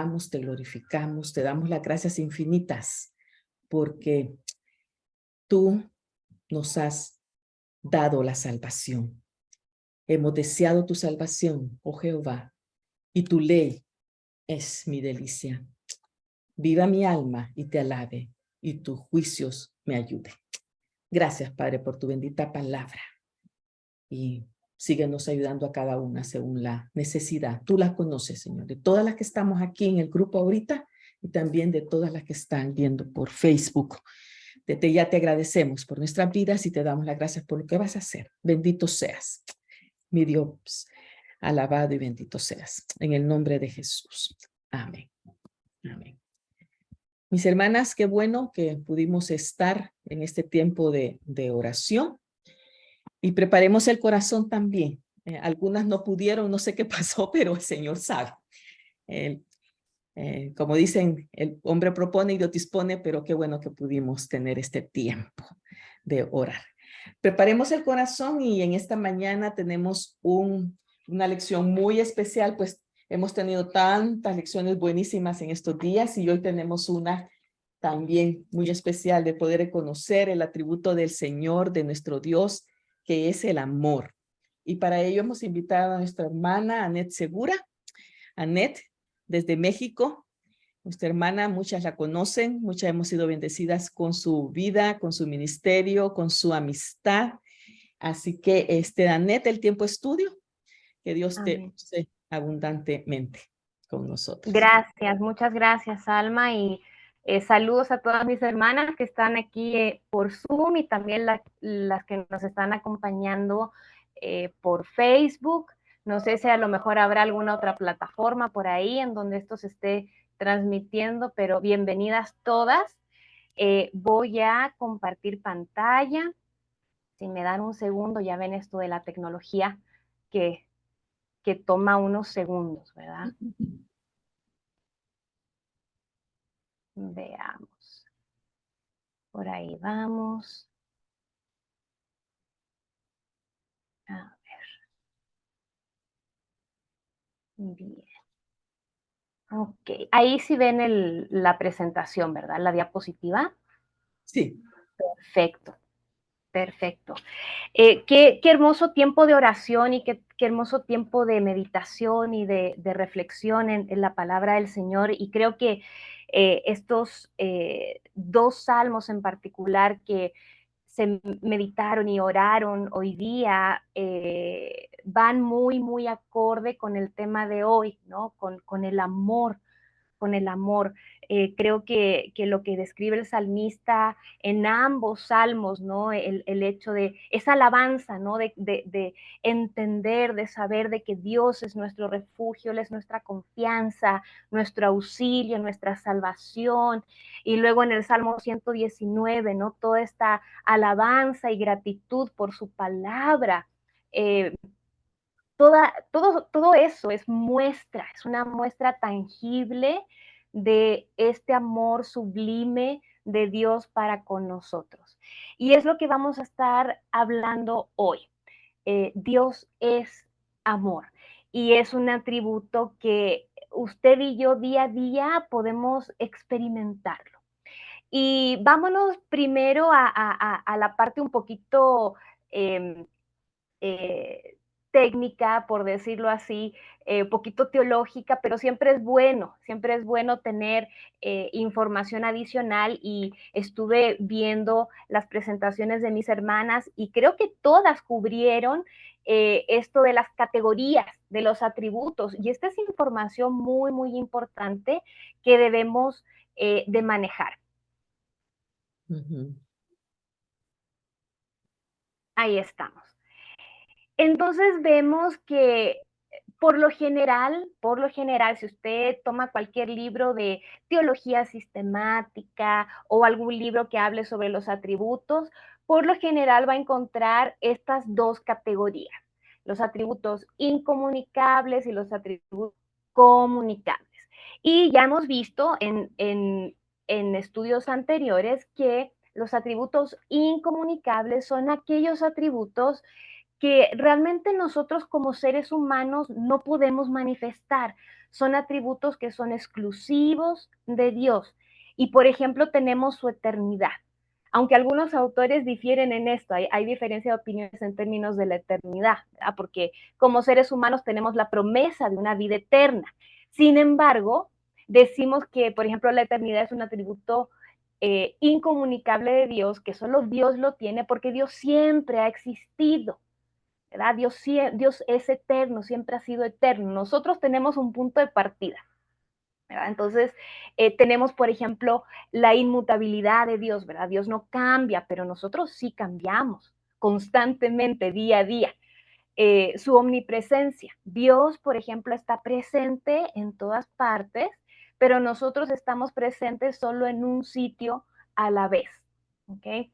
alabamos, te glorificamos, te damos las gracias infinitas porque tú nos has dado la salvación. Hemos deseado tu salvación, oh Jehová, y tu ley es mi delicia. Viva mi alma y te alabe, y tus juicios me ayuden. Gracias, Padre, por tu bendita palabra. Y síguenos ayudando a cada una según la necesidad. Tú las conoces, Señor, de todas las que estamos aquí en el grupo ahorita y también de todas las que están viendo por Facebook. Desde ya te agradecemos por nuestras vidas y te damos las gracias por lo que vas a hacer. Bendito seas, mi Dios, alabado y bendito seas. En el nombre de Jesús. Amén. Amén. Mis hermanas, qué bueno que pudimos estar en este tiempo de oración. Y preparemos el corazón también. Algunas no pudieron, no sé qué pasó, pero el Señor sabe. Como dicen, el hombre propone y Dios dispone, pero qué bueno que pudimos tener este tiempo de orar. Preparemos el corazón y en esta mañana tenemos una lección muy especial, pues hemos tenido tantas lecciones buenísimas en estos días y hoy tenemos una también muy especial de poder reconocer el atributo del Señor, de nuestro Dios, que es el amor. Y para ello hemos invitado a nuestra hermana Annette Segura. Annette, desde México. Nuestra hermana, muchas la conocen, muchas hemos sido bendecidas con su vida, con su ministerio, con su amistad. Así que, Annette, el tiempo es tuyo. Que Dios te use abundantemente con nosotros. Gracias, muchas gracias, Alma, y saludos a todas mis hermanas que están aquí por Zoom y también las que nos están acompañando por Facebook. No sé si a lo mejor habrá alguna otra plataforma por ahí en donde esto se esté transmitiendo, pero bienvenidas todas. Voy a compartir pantalla. Si me dan un segundo, ya ven esto de la tecnología que toma unos segundos, ¿verdad? Veamos. Por ahí vamos. A ver. Bien. Ok. Ahí sí ven la presentación, ¿verdad? La diapositiva. Sí. Perfecto. Perfecto. Qué hermoso tiempo de oración y qué hermoso tiempo de meditación y de reflexión en la palabra del Señor. Y creo que estos dos salmos en particular que se meditaron y oraron hoy día van muy acorde con el tema de hoy, ¿no? Con el amor, con el amor. Creo que lo que describe el salmista en ambos salmos, ¿no? El hecho de esa alabanza, ¿no? De entender, de saber de que Dios es nuestro refugio, Él es nuestra confianza, nuestro auxilio, nuestra salvación. Y luego en el Salmo 119, ¿no? Toda esta alabanza y gratitud por su palabra. Todo eso es una muestra tangible de este amor sublime de Dios para con nosotros. Y es lo que vamos a estar hablando hoy. Dios es amor y es un atributo que usted y yo día a día podemos experimentarlo. Y vámonos primero a la parte un poquito técnica, por decirlo así, poquito teológica, pero siempre es bueno tener información adicional y estuve viendo las presentaciones de mis hermanas y creo que todas cubrieron esto de las categorías, de los atributos y esta es información muy importante que debemos de manejar. Ahí estamos. Entonces vemos que por lo general, si usted toma cualquier libro de teología sistemática o algún libro que hable sobre los atributos, por lo general va a encontrar estas dos categorías, los atributos incomunicables y los atributos comunicables. Y ya hemos visto en estudios anteriores que los atributos incomunicables son aquellos atributos que realmente nosotros como seres humanos no podemos manifestar. son atributos que son exclusivos de Dios. Y por ejemplo, tenemos su eternidad. Aunque algunos autores difieren en esto, hay diferencia de opiniones en términos de la eternidad, ¿verdad? Porque como seres humanos tenemos la promesa de una vida eterna. Sin embargo, decimos que, por ejemplo, la eternidad es un atributo incomunicable de Dios, que solo Dios lo tiene porque Dios siempre ha existido, ¿verdad? Dios es eterno, siempre ha sido eterno. Nosotros tenemos un punto de partida, ¿verdad? Entonces, tenemos, por ejemplo, la inmutabilidad de Dios, ¿verdad? Dios no cambia, pero nosotros sí cambiamos constantemente, día a día. Su omnipresencia. Dios, por ejemplo, está presente en todas partes, pero nosotros estamos presentes solo en un sitio a la vez. ¿Ok?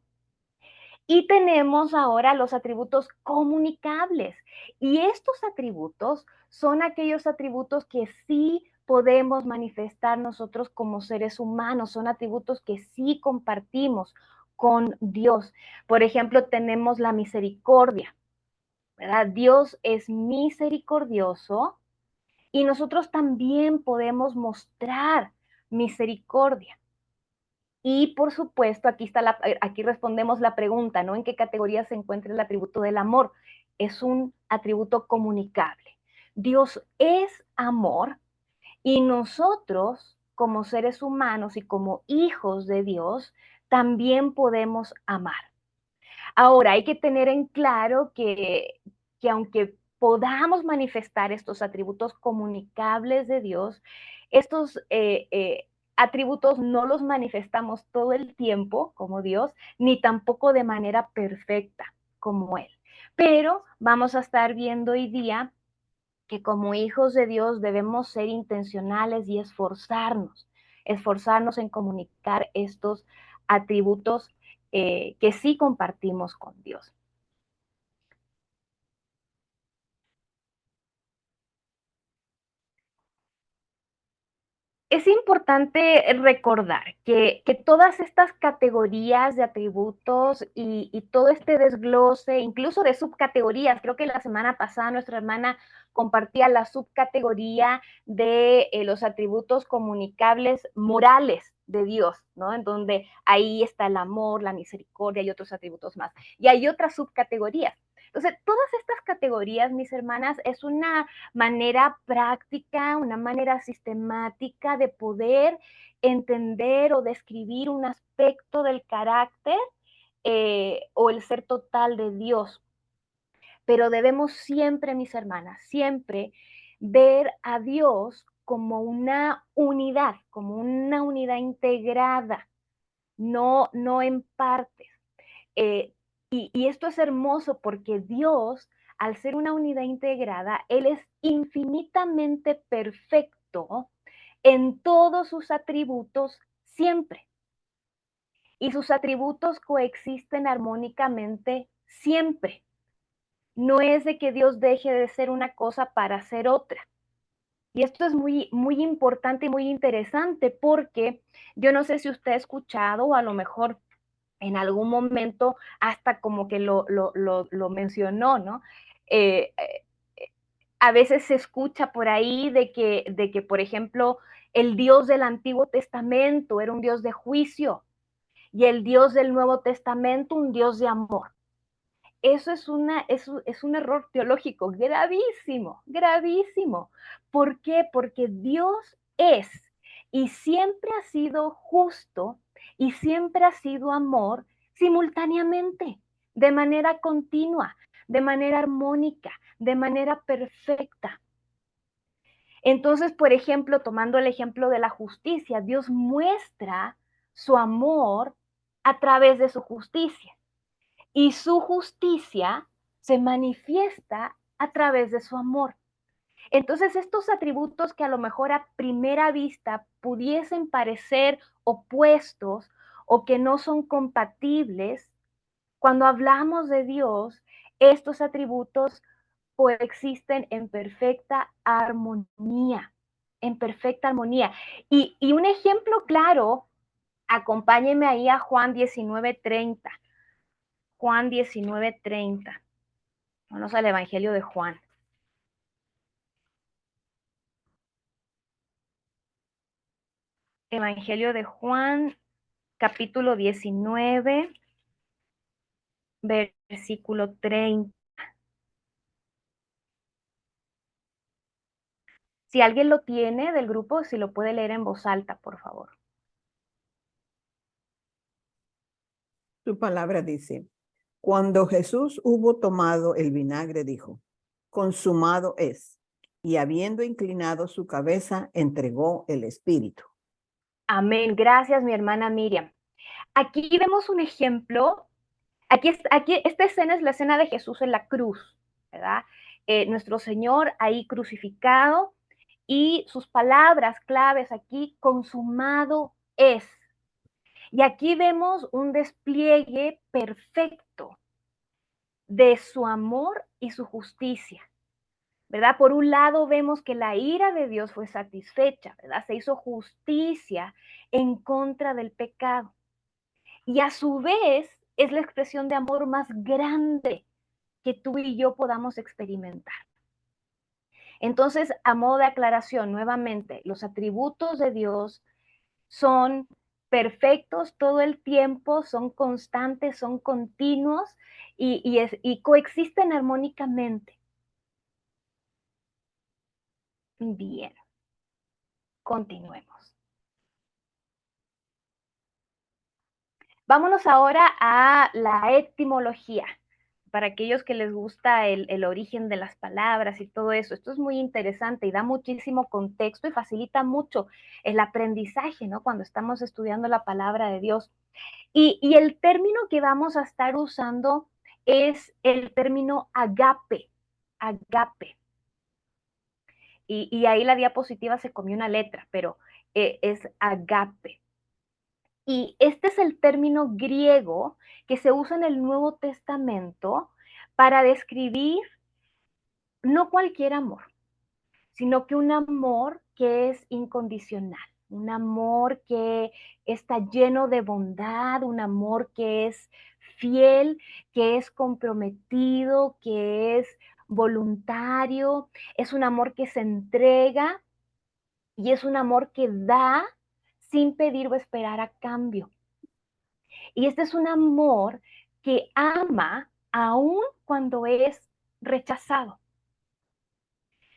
Y tenemos ahora los atributos comunicables. Y estos atributos son aquellos atributos que sí podemos manifestar nosotros como seres humanos, son atributos que sí compartimos con Dios. Por ejemplo, tenemos la misericordia, ¿verdad? Dios es misericordioso y nosotros también podemos mostrar misericordia. Y por supuesto, aquí respondemos la pregunta, ¿no? ¿En qué categoría se encuentra el atributo del amor? Es un atributo comunicable. Dios es amor y nosotros, como seres humanos y como hijos de Dios, también podemos amar. Ahora, hay que tener en claro que aunque podamos manifestar estos atributos comunicables de Dios, estos atributos no los manifestamos todo el tiempo como Dios, ni tampoco de manera perfecta como Él. Pero vamos a estar viendo hoy día que como hijos de Dios debemos ser intencionales y esforzarnos en comunicar estos atributos que sí compartimos con Dios. Es importante recordar que todas estas categorías de atributos y todo este desglose, incluso de subcategorías, creo que la semana pasada nuestra hermana compartía la subcategoría de los atributos comunicables morales de Dios, ¿no? En donde ahí está el amor, la misericordia y otros atributos más. Y hay otras subcategorías. Entonces, todas estas categorías, mis hermanas, es una manera práctica, una manera sistemática de poder entender o describir un aspecto del carácter o el ser total de Dios. Pero debemos siempre, mis hermanas, siempre ver a Dios como una unidad integrada, no en partes. Eh, y esto es hermoso porque Dios, al ser una unidad integrada, Él es infinitamente perfecto en todos sus atributos siempre. Y sus atributos coexisten armónicamente siempre. No es de que Dios deje de ser una cosa para ser otra. Y esto es muy, muy importante y muy interesante porque yo no sé si usted ha escuchado o a lo mejor en algún momento hasta como que lo mencionó, ¿no? Eh, eh, a veces se escucha por ahí de que, por ejemplo, el Dios del Antiguo Testamento era un Dios de juicio y el Dios del Nuevo Testamento un Dios de amor. Eso es un error teológico gravísimo, gravísimo. ¿Por qué? Porque Dios es y siempre ha sido justo y siempre ha sido amor simultáneamente, de manera continua, de manera armónica, de manera perfecta. Entonces, por ejemplo, tomando el ejemplo de la justicia, Dios muestra su amor a través de su justicia y su justicia se manifiesta a través de su amor. Entonces, estos atributos que a lo mejor a primera vista pudiesen parecer opuestos o que no son compatibles, cuando hablamos de Dios, estos atributos coexisten en perfecta armonía, en perfecta armonía. Y un ejemplo claro, acompáñenme ahí a Juan 19:30. Juan 19:30. Vamos al Evangelio de Juan. Evangelio de Juan, capítulo 19, versículo 30. Si alguien lo tiene del grupo, si lo puede leer en voz alta, por favor. Su palabra dice, cuando Jesús hubo tomado el vinagre, dijo, consumado es, y habiendo inclinado su cabeza, entregó el espíritu. Amén. Gracias, mi hermana Miriam. Aquí vemos un ejemplo. Aquí, esta escena es la escena de Jesús en la cruz, ¿verdad? Nuestro Señor ahí crucificado y sus palabras claves aquí, consumado es. Y aquí vemos un despliegue perfecto de su amor y su justicia, ¿verdad? Por un lado vemos que la ira de Dios fue satisfecha, ¿verdad? Se hizo justicia en contra del pecado. Y a su vez es la expresión de amor más grande que tú y yo podamos experimentar. Entonces, a modo de aclaración, nuevamente, los atributos de Dios son perfectos todo el tiempo, son constantes, son continuos y coexisten armónicamente. Bien, continuemos. Vámonos ahora a la etimología. Para aquellos que les gusta el origen de las palabras y todo eso. Esto es muy interesante y da muchísimo contexto y facilita mucho el aprendizaje, ¿no? Cuando estamos estudiando la palabra de Dios. Y el término que vamos a estar usando es el término agape, agape. Y ahí la diapositiva se comió una letra, pero es agape. Y este es el término griego que se usa en el Nuevo Testamento para describir no cualquier amor, sino que un amor que es incondicional, un amor que está lleno de bondad, un amor que es fiel, que es comprometido, que es voluntario, es un amor que se entrega y es un amor que da sin pedir o esperar a cambio. Y este es un amor que ama aun cuando es rechazado.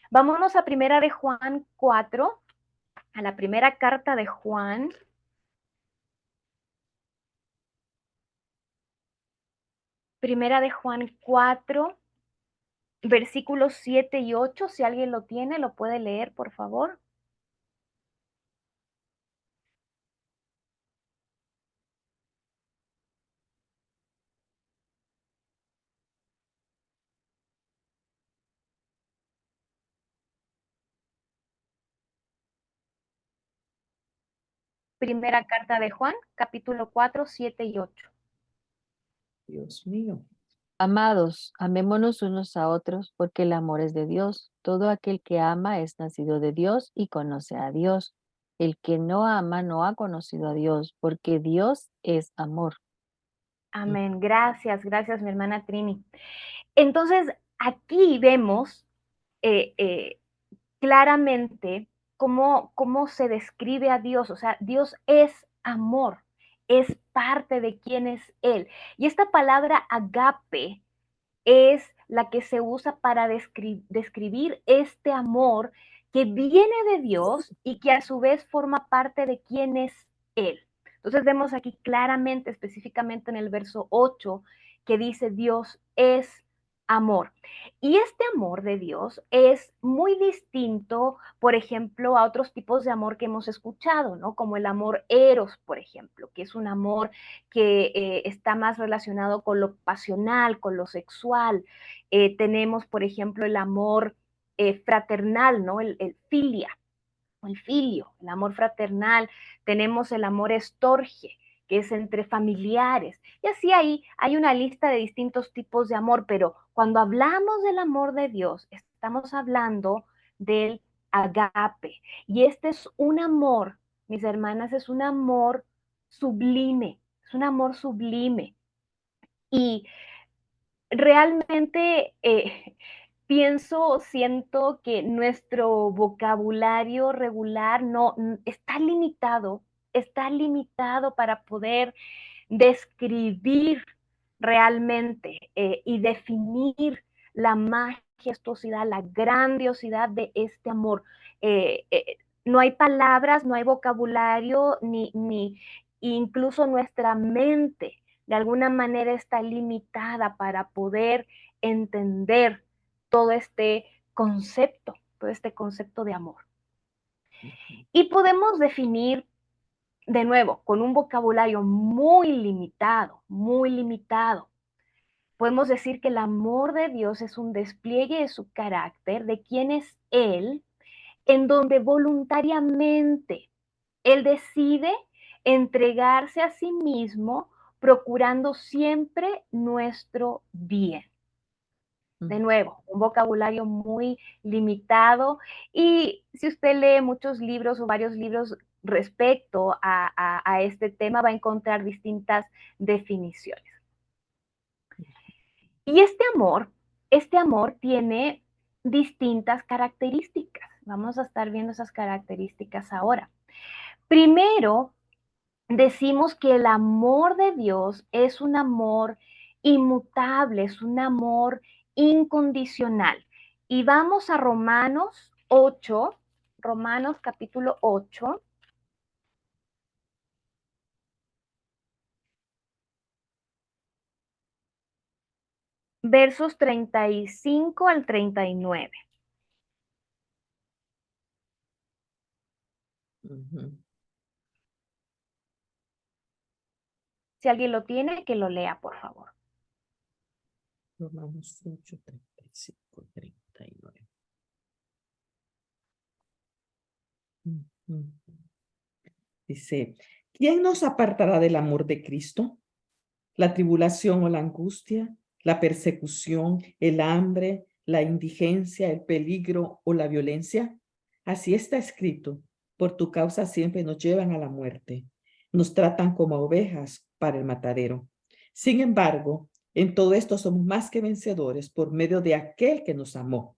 Vámonos a primera de Juan 4, a la primera carta de Juan. Primera de Juan 4, versículos 7 y 8. Si alguien lo tiene, lo puede leer, por favor. Primera carta de Juan, capítulo 4, 7 y 8. Dios mío. Amados, amémonos unos a otros, porque el amor es de Dios. Todo aquel que ama es nacido de Dios y conoce a Dios. El que no ama no ha conocido a Dios, porque Dios es amor. Amén. Gracias, gracias, mi hermana Trini. Entonces, aquí vemos claramente cómo se describe a Dios. O sea, Dios es amor, es parte de quién es Él. Y esta palabra agape es la que se usa para describir este amor que viene de Dios y que a su vez forma parte de quién es Él. Entonces vemos aquí claramente, específicamente en el verso 8, que dice Dios es amor. Y este amor de Dios es muy distinto, por ejemplo, a otros tipos de amor que hemos escuchado, ¿no? Como el amor eros, por ejemplo, que es un amor que está más relacionado con lo pasional, con lo sexual. Tenemos, por ejemplo, el amor fraternal, ¿no? El filia, el filio, el amor fraternal. Tenemos el amor estorge, que es entre familiares. Y así ahí hay una lista de distintos tipos de amor, pero cuando hablamos del amor de Dios, estamos hablando del agape. Y este es un amor, mis hermanas, es un amor sublime, es un amor sublime. Y realmente siento que nuestro vocabulario regular está limitado para poder describir realmente y definir la majestuosidad, la grandiosidad de este amor. No hay palabras, no hay vocabulario, ni incluso nuestra mente de alguna manera está limitada para poder entender todo todo este concepto de amor. Y podemos definir de nuevo, con un vocabulario muy limitado, muy limitado. Podemos decir que el amor de Dios es un despliegue de su carácter, de quién es Él, en donde voluntariamente Él decide entregarse a sí mismo, procurando siempre nuestro bien. De nuevo, un vocabulario muy limitado, y si usted lee muchos libros o varios libros respecto a este tema, va a encontrar distintas definiciones. Y este amor tiene distintas características. Vamos a estar viendo esas características ahora. Primero, decimos que el amor de Dios es un amor inmutable, es un amor incondicional. Y vamos a Romanos 8, Romanos capítulo 8. Versos 35 al 39. Si alguien lo tiene, que lo lea, por favor. Romanos 8, 35, 39. Dice, ¿quién nos apartará del amor de Cristo? ¿La tribulación o la angustia, la persecución, el hambre, la indigencia, el peligro o la violencia? Así está escrito, por tu causa siempre nos llevan a la muerte, nos tratan como ovejas para el matadero. Sin embargo, en todo esto somos más que vencedores por medio de aquel que nos amó.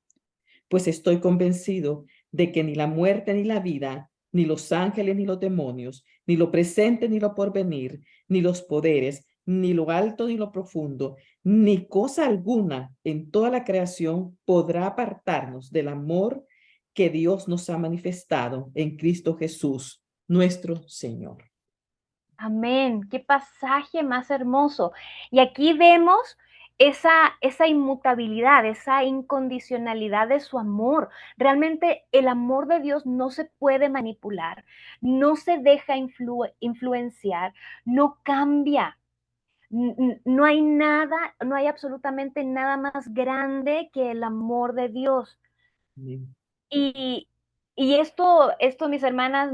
Pues estoy convencido de que ni la muerte ni la vida, ni los ángeles ni los demonios, ni lo presente ni lo porvenir, ni los poderes, ni lo alto ni lo profundo, ni cosa alguna en toda la creación podrá apartarnos del amor que Dios nos ha manifestado en Cristo Jesús, nuestro Señor. Amén. Qué pasaje más hermoso. Y aquí vemos esa inmutabilidad, esa incondicionalidad de su amor. Realmente el amor de Dios no se puede manipular, no se deja influenciar, no cambia. No hay nada, no hay absolutamente nada más grande que el amor de Dios. Amén. Y, y esto, mis hermanas,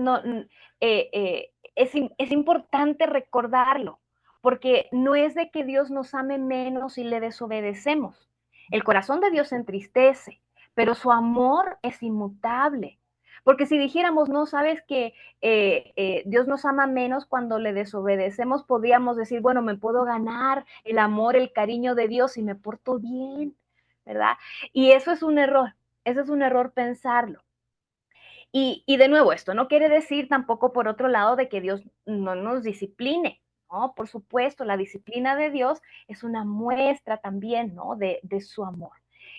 es importante recordarlo, porque no es de que Dios nos ame menos y le desobedecemos. El corazón de Dios se entristece, pero su amor es inmutable. Porque si dijéramos, no, sabes que Dios nos ama menos cuando le desobedecemos, podríamos decir, bueno, me puedo ganar el amor, el cariño de Dios si me porto bien, ¿verdad? Y eso es un error. Ese es un error pensarlo. Y de nuevo, esto no quiere decir tampoco, por otro lado, de que Dios no nos discipline, ¿no? Por supuesto, la disciplina de Dios es una muestra también, ¿no? De su amor.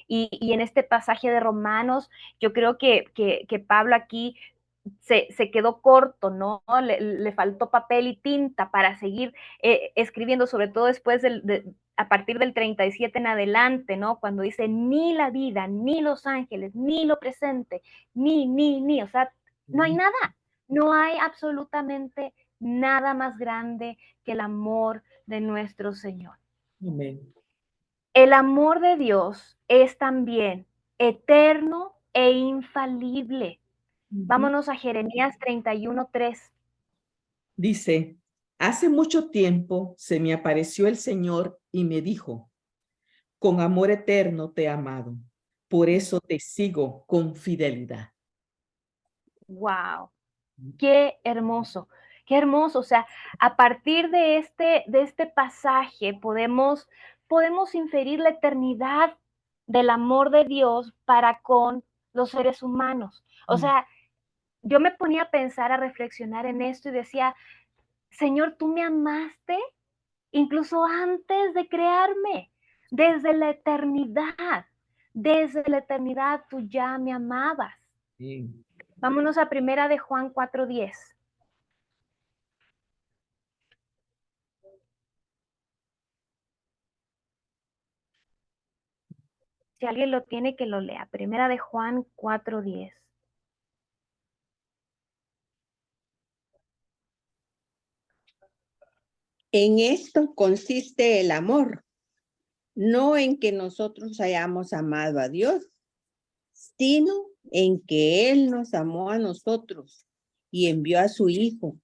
Y en este pasaje de Romanos, yo creo que Pablo aquí se quedó corto, ¿no? Le faltó papel y tinta para seguir escribiendo, sobre todo después a partir del 37 en adelante, ¿no? Cuando dice ni la vida, ni los ángeles, ni lo presente, ni, o sea, no hay nada, no hay absolutamente nada más grande que el amor de nuestro Señor. Amén. El amor de Dios es también eterno e infalible. Vámonos a Jeremías 31:3. Dice, hace mucho tiempo se me apareció el Señor y me dijo, con amor eterno te he amado, por eso te sigo con fidelidad. ¡Wow! ¡Qué hermoso! ¡Qué hermoso! O sea, a partir de este pasaje podemos inferir la eternidad del amor de Dios para con los seres humanos. O sea, yo me ponía a pensar, a reflexionar en esto y decía, Señor, tú me amaste incluso antes de crearme, desde la eternidad. Desde la eternidad tú ya me amabas. Sí. Vámonos a primera de Juan 4:10. Si alguien lo tiene, que lo lea. Primera de Juan 4:10. En esto consiste el amor, no en que nosotros hayamos amado a Dios, sino en que Él nos amó a nosotros y envió a su Hijo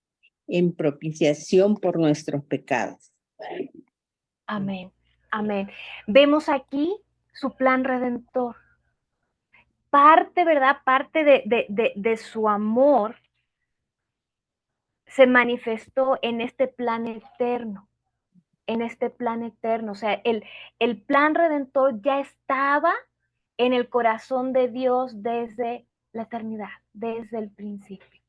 en propiciación por nuestros pecados. Amén. Amén. Vemos aquí su plan redentor. Parte, ¿verdad? Parte de su amor se manifestó en este plan eterno. En este plan eterno. O sea, el plan redentor ya estaba en el corazón de Dios desde la eternidad, desde el principio.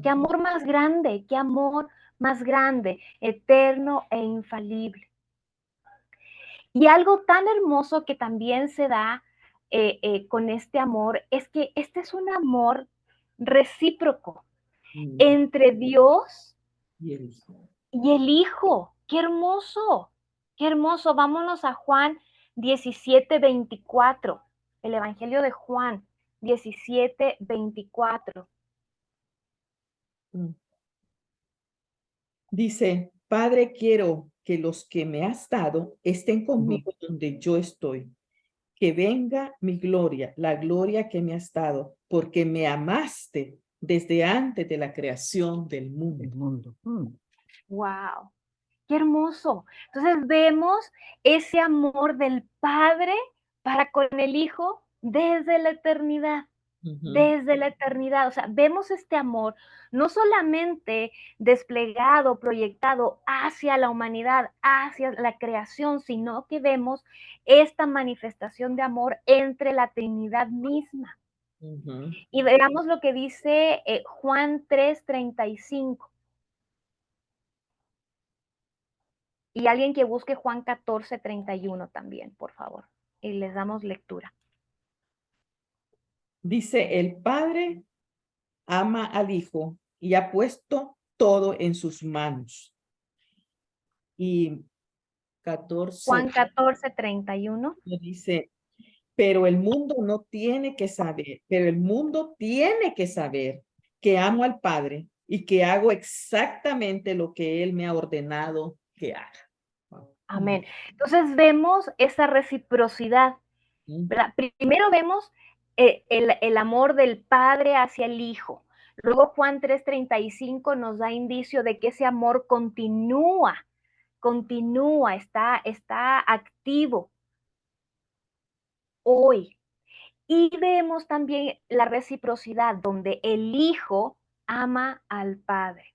Qué amor más grande, qué amor más grande, eterno e infalible. Y algo tan hermoso que también se da con este amor es que este es un amor recíproco entre Dios Y el Hijo. y el Hijo. ¡Qué hermoso! ¡Qué hermoso! Vámonos a Juan 17:24. El Evangelio de Juan 17:24. Dice, Padre, quiero que los que me has dado estén conmigo donde yo estoy. Que venga mi gloria, la gloria que me has dado, porque me amaste desde antes de la creación del mundo. El mundo. ¡Wow! ¡Qué hermoso! Entonces vemos ese amor del Padre para con el Hijo desde la eternidad. Desde la eternidad, o sea, vemos este amor no solamente desplegado, proyectado hacia la humanidad, hacia la creación, sino que vemos esta manifestación de amor entre la Trinidad misma. Y veamos lo que dice Juan 3:35. Y alguien que busque Juan 14:31 también, por favor. Y les damos lectura. Dice, el Padre ama al Hijo y ha puesto todo en sus manos. Y 14 Juan 14:31. dice, pero el mundo no tiene que saber, pero el mundo tiene que saber que amo al Padre y que hago exactamente lo que Él me ha ordenado que haga. Amén. Entonces vemos esa reciprocidad, ¿verdad? Primero vemos el amor del Padre hacia el Hijo. Luego Juan 3:35 nos da indicio de que ese amor continúa, está activo hoy. Y vemos también la reciprocidad donde el Hijo ama al Padre.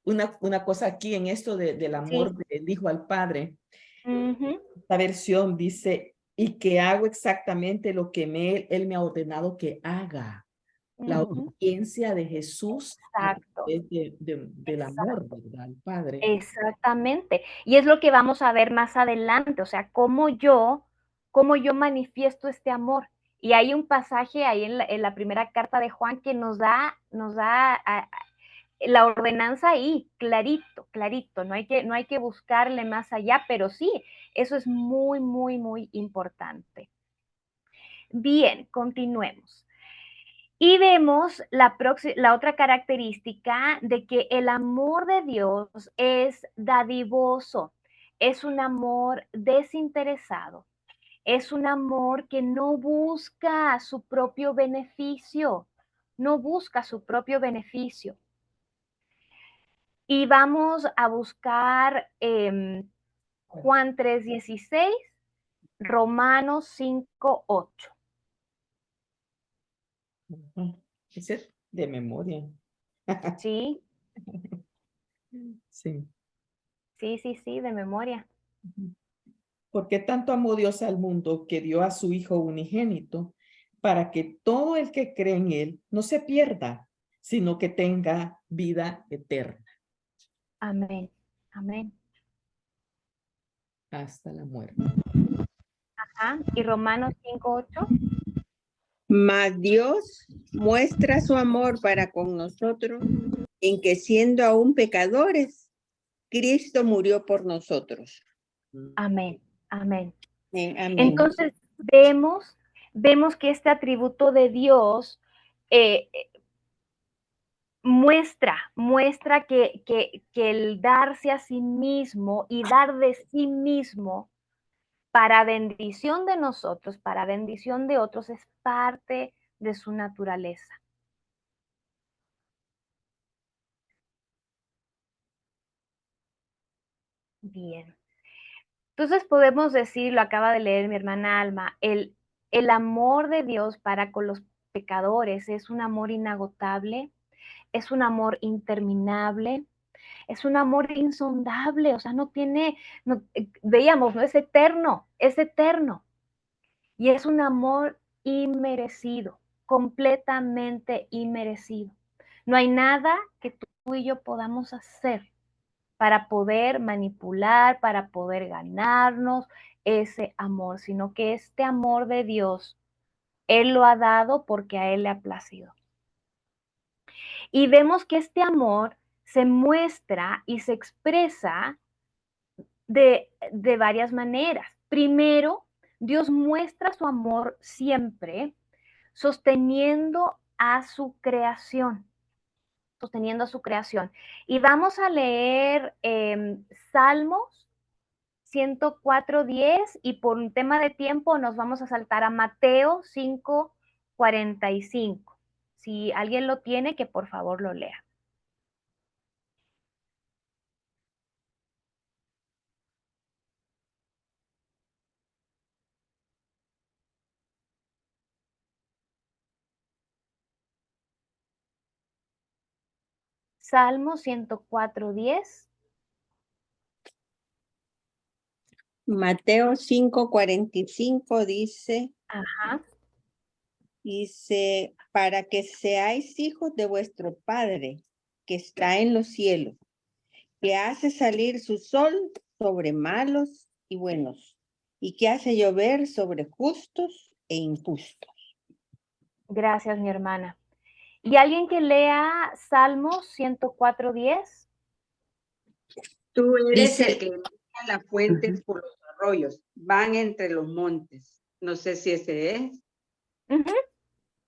Una cosa aquí en esto del amor Sí. del Hijo al Padre, Ujú. esta versión dice, y que hago exactamente lo que Él me ha ordenado que haga. La Ujú. obediencia de Jesús a Exacto. través del amor, ¿verdad? Al Padre. Exactamente. Y es lo que vamos a ver más adelante, o sea, cómo yo manifiesto este amor. Y hay un pasaje ahí en la primera carta de Juan que nos da la ordenanza ahí, clarito, clarito. No hay que buscarle más allá, pero sí, eso es muy, muy, muy importante. Bien, continuemos. Y vemos la otra característica de que el amor de Dios es dadivoso, es un amor desinteresado, es un amor que no busca su propio beneficio, no busca su propio beneficio. Y vamos a buscar Juan 3:16, Romanos 5:8. Ese es de memoria. ¿Sí? Sí. Sí, sí, sí, de memoria. Porque tanto amó Dios al mundo que dio a su Hijo unigénito para que todo el que cree en Él no se pierda, sino que tenga vida eterna Amén. Amén. hasta la muerte. Ajá. Y Romanos 5:8. Mas Dios muestra su amor para con nosotros en que siendo aún pecadores, Cristo murió por nosotros. Amén. Amén. Amén. Entonces vemos que este atributo de Dios muestra que el darse a sí mismo y dar de sí mismo para bendición de nosotros, para bendición de otros, es parte de su naturaleza. Bien. Entonces podemos decir, lo acaba de leer mi hermana Alma, el amor de Dios para con los pecadores es un amor inagotable, es un amor interminable, es un amor insondable, o sea, veíamos, ¿no? Es eterno, y es un amor inmerecido, completamente inmerecido. No hay nada que tú y yo podamos hacer para poder manipular, para poder ganarnos ese amor, sino que este amor de Dios, Él lo ha dado porque a Él le ha placido. Y vemos que este amor se muestra y se expresa de varias maneras. Primero, Dios muestra su amor siempre sosteniendo a su creación. Sosteniendo a su creación. Y vamos a leer Salmos 104:10 y por un tema de tiempo nos vamos a saltar a Mateo 5:45. Si alguien lo tiene, que por favor lo lea. Salmo 104:10. Mateo 5:45 dice, Ajá. para que seáis hijos de vuestro Padre que está en los cielos, que hace salir su sol sobre malos y buenos, y que hace llover sobre justos e injustos. Gracias, mi hermana. ¿Y alguien que lea Salmos 104:10? Tú eres Dice, el que envía las fuentes por los arroyos, van entre los montes. No sé si ese es. Uh-huh.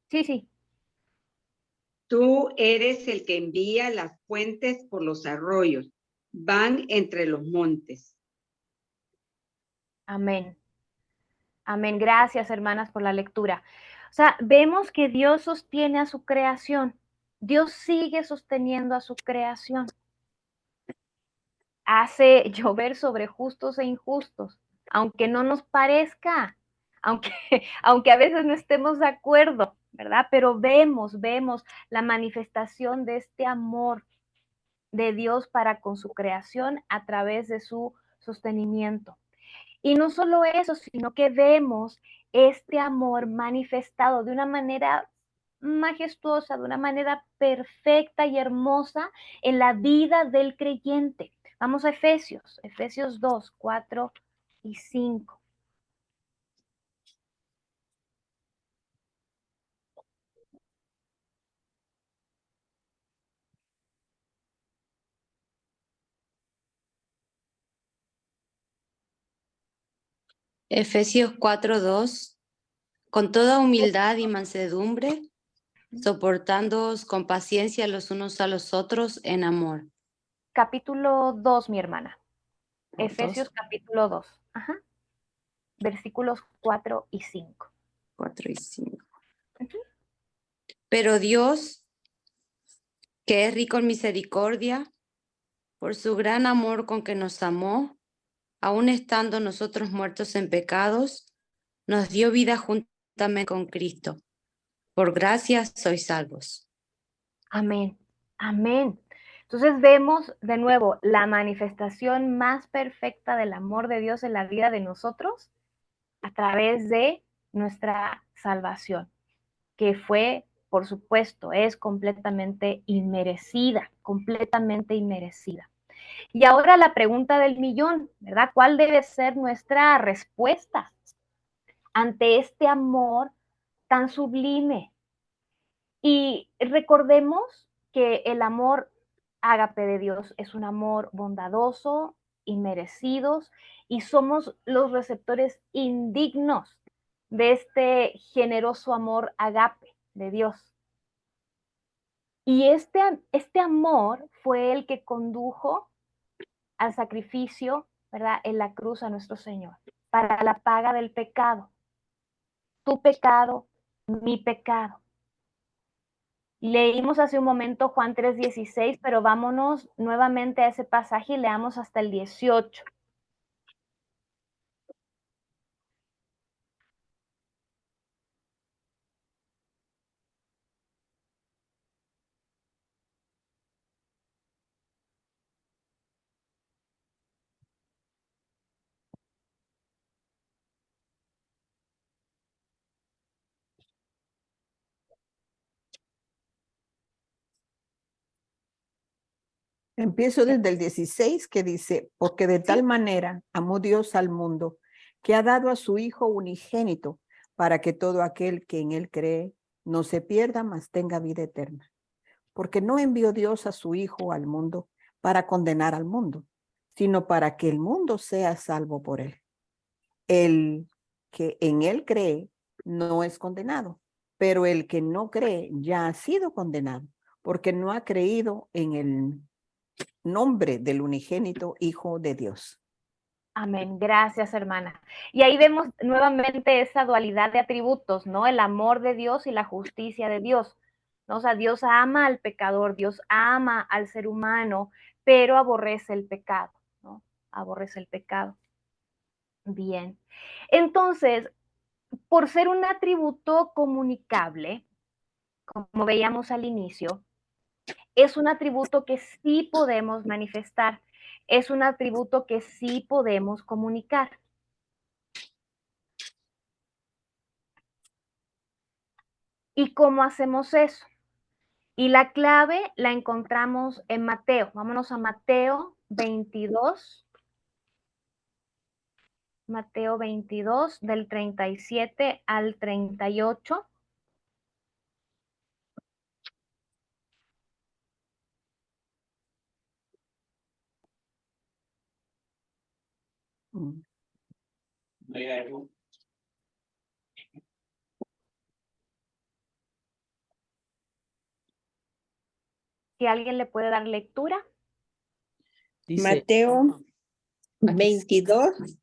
Sí, sí. Tú eres el que envía las fuentes por los arroyos, van entre los montes. Amén. Amén. Gracias, hermanas, por la lectura. O sea, vemos que Dios sostiene a su creación. Dios sigue sosteniendo a su creación. Hace llover sobre justos e injustos, aunque no nos parezca, aunque a veces no estemos de acuerdo, ¿verdad? Pero vemos la manifestación de este amor de Dios para con su creación a través de su sostenimiento. Y no solo eso, sino que vemos este amor manifestado de una manera majestuosa, de una manera perfecta y hermosa en la vida del creyente. Vamos a Efesios 2, 4 y 5. Efesios 4:2, con toda humildad y mansedumbre, soportándoos con paciencia los unos a los otros en amor. Capítulo 2, mi hermana. ¿Dos? Efesios capítulo 2. Ajá. Versículos 4 y 5. 4 y 5. Pero Dios, que es rico en misericordia, por su gran amor con que nos amó, aun estando nosotros muertos en pecados, nos dio vida juntamente con Cristo. Por gracia sois salvos. Amén. Amén. Entonces vemos de nuevo la manifestación más perfecta del amor de Dios en la vida de nosotros a través de nuestra salvación, que fue, por supuesto, es completamente inmerecida, completamente inmerecida. Y ahora la pregunta del millón, ¿verdad? ¿Cuál debe ser nuestra respuesta ante este amor tan sublime? Y recordemos que el amor ágape de Dios es un amor bondadoso, inmerecidos, y somos los receptores indignos de este generoso amor ágape de Dios. Y este amor fue el que condujo al sacrificio, ¿verdad?, en la cruz a nuestro Señor, para la paga del pecado. Tu pecado, mi pecado. Leímos hace un momento Juan 3:16, pero vámonos nuevamente a ese pasaje y leamos hasta el 18. Empiezo desde el 16 que dice, porque de tal manera amó Dios al mundo, que ha dado a su Hijo unigénito, para que todo aquel que en él cree no se pierda, mas tenga vida eterna. Porque no envió Dios a su Hijo al mundo para condenar al mundo, sino para que el mundo sea salvo por él. El que en él cree no es condenado, pero el que no cree ya ha sido condenado, porque no ha creído en el nombre del unigénito Hijo de Dios. Amén. Gracias, hermana. Y ahí vemos nuevamente esa dualidad de atributos, ¿no? El amor de Dios y la justicia de Dios, ¿no? O sea, Dios ama al pecador, Dios ama al ser humano, pero aborrece el pecado, ¿no? Aborrece el pecado. Bien. Entonces, por ser un atributo comunicable, como veíamos al inicio, es un atributo que sí podemos manifestar, es un atributo que sí podemos comunicar. ¿Y cómo hacemos eso? Y la clave la encontramos en Mateo. Vámonos a Mateo 22. Mateo 22, del 37 al 38. Si alguien le puede dar lectura. Dice, Mateo aquí 22,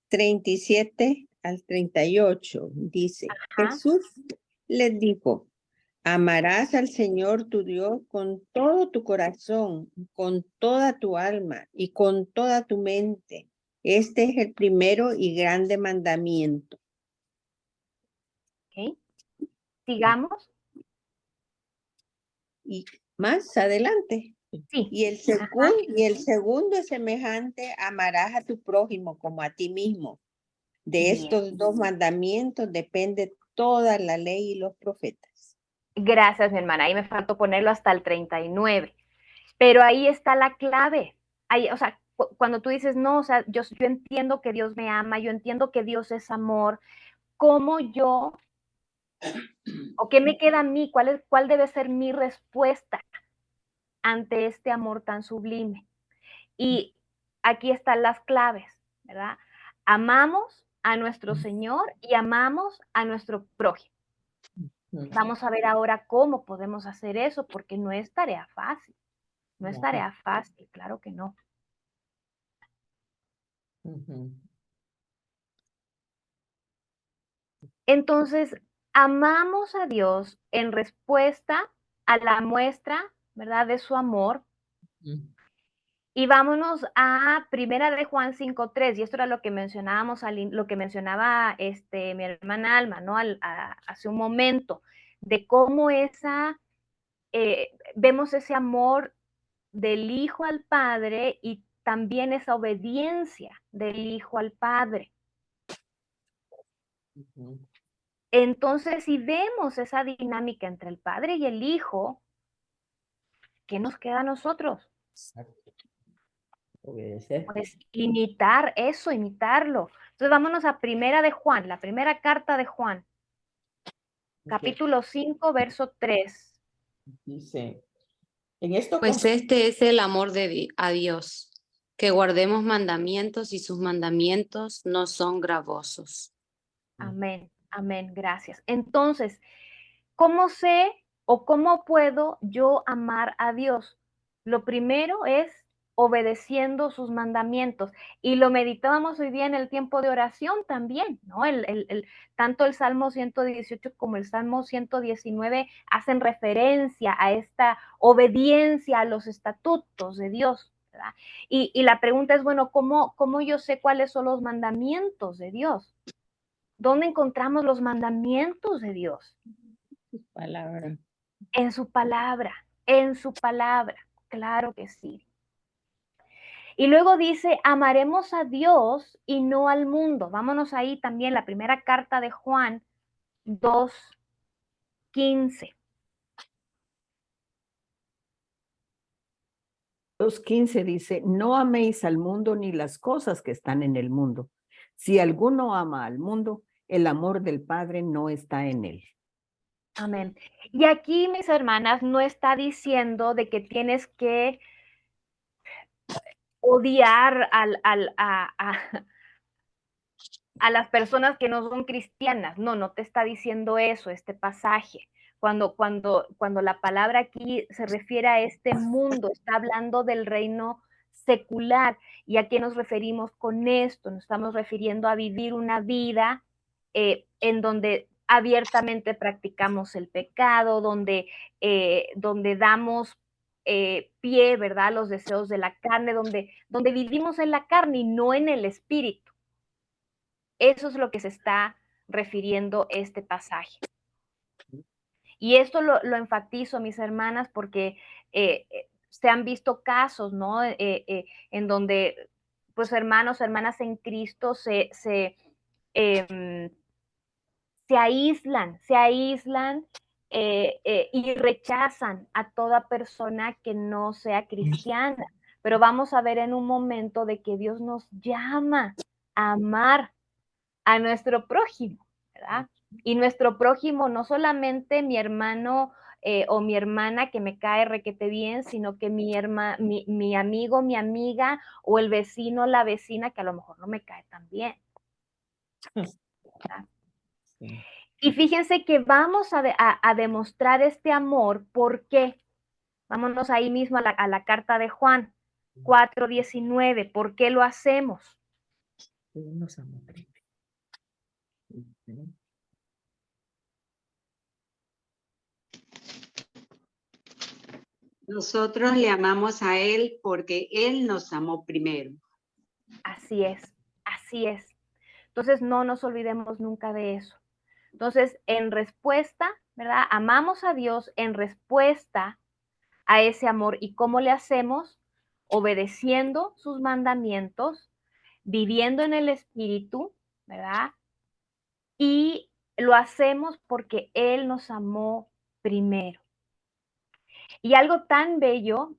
37 al 38. Dice, Ajá. Jesús les dijo, amarás al Señor tu Dios con todo tu corazón, con toda tu alma y con toda tu mente. Este es el primero y grande mandamiento. ¿Okay? Sigamos. Y más adelante. Sí. Y el segundo es semejante, amarás a tu prójimo como a ti mismo. De Bien. estos dos mandamientos depende toda la ley y los profetas. Gracias, mi hermana. Ahí me faltó ponerlo hasta el 39. Pero ahí está la clave. Ahí, o sea, cuando tú dices, no, o sea, yo entiendo que Dios me ama, yo entiendo que Dios es amor, ¿cómo yo, o qué me queda a mí? ¿Cuál debe ser mi respuesta ante este amor tan sublime? Y aquí están las claves, ¿verdad? Amamos a nuestro Señor y amamos a nuestro prójimo. Vamos a ver ahora cómo podemos hacer eso, porque no es tarea fácil. No es tarea fácil, claro que no. Entonces, amamos a Dios en respuesta a la muestra, ¿verdad?, de su amor. Y vámonos a Primera de Juan 5:3, y esto era lo que mencionábamos, lo que mencionaba mi hermana Alma, ¿no? Hace un momento, de cómo vemos ese amor del Hijo al Padre y también esa obediencia del Hijo al Padre. Ujú. Entonces, si vemos esa dinámica entre el Padre y el Hijo, ¿qué nos queda a nosotros? Exacto. Obedecer. Pues imitar eso, imitarlo. Entonces vámonos a Primera de Juan, la primera carta de Juan, Ok. capítulo 5, verso 3. Dice, en esto Pues este es el amor a Dios, que guardemos mandamientos y sus mandamientos no son gravosos. Amén, amén, gracias. Entonces, ¿cómo sé o cómo puedo yo amar a Dios? Lo primero es obedeciendo sus mandamientos. Y lo meditábamos hoy día en el tiempo de oración también, ¿no? Tanto el Salmo 118 como el Salmo 119 hacen referencia a esta obediencia a los estatutos de Dios, ¿verdad? Y la pregunta es, bueno, ¿cómo yo sé cuáles son los mandamientos de Dios? ¿Dónde encontramos los mandamientos de Dios? palabra. En su palabra, claro que sí. Y luego dice, amaremos a Dios y no al mundo. Vámonos ahí también, la primera carta de Juan 2:15. 2:15 dice, no améis al mundo ni las cosas que están en el mundo. Si alguno ama al mundo, el amor del Padre no está en él. Amén. Y aquí, mis hermanas, no está diciendo de que tienes que odiar a las personas que no son cristianas. No te está diciendo eso este pasaje. Cuando la palabra aquí se refiere a este mundo, está hablando del reino secular. ¿Y a qué nos referimos con esto? Nos estamos refiriendo a vivir una vida en donde abiertamente practicamos el pecado, donde damos pie, ¿verdad?, a los deseos de la carne, donde vivimos en la carne y no en el espíritu. Eso es lo que se está refiriendo este pasaje. Y esto lo enfatizo, mis hermanas, porque se han visto casos, ¿no? En donde, pues, hermanos, hermanas en Cristo em, se aíslan y rechazan a toda persona que no sea cristiana. Pero vamos a ver en un momento de que Dios nos llama a amar a nuestro prójimo, ¿verdad? Y nuestro prójimo no solamente mi hermano o mi hermana que me cae requete bien, sino que mi amigo, mi amiga o el vecino, la vecina que a lo mejor no me cae tan bien, ¿verdad? Sí. Y fíjense que vamos a demostrar este amor, ¿por qué? Vámonos ahí mismo a la carta de Juan 4:19, ¿por qué lo hacemos? Nos amó primero. Ujú. Nosotros le amamos a Él porque Él nos amó primero. Así es, así es. Entonces, no nos olvidemos nunca de eso. Entonces, en respuesta, ¿verdad? Amamos a Dios en respuesta a ese amor. ¿Y cómo le hacemos? Obedeciendo sus mandamientos, viviendo en el Espíritu, ¿verdad? Y lo hacemos porque Él nos amó primero. Y algo tan bello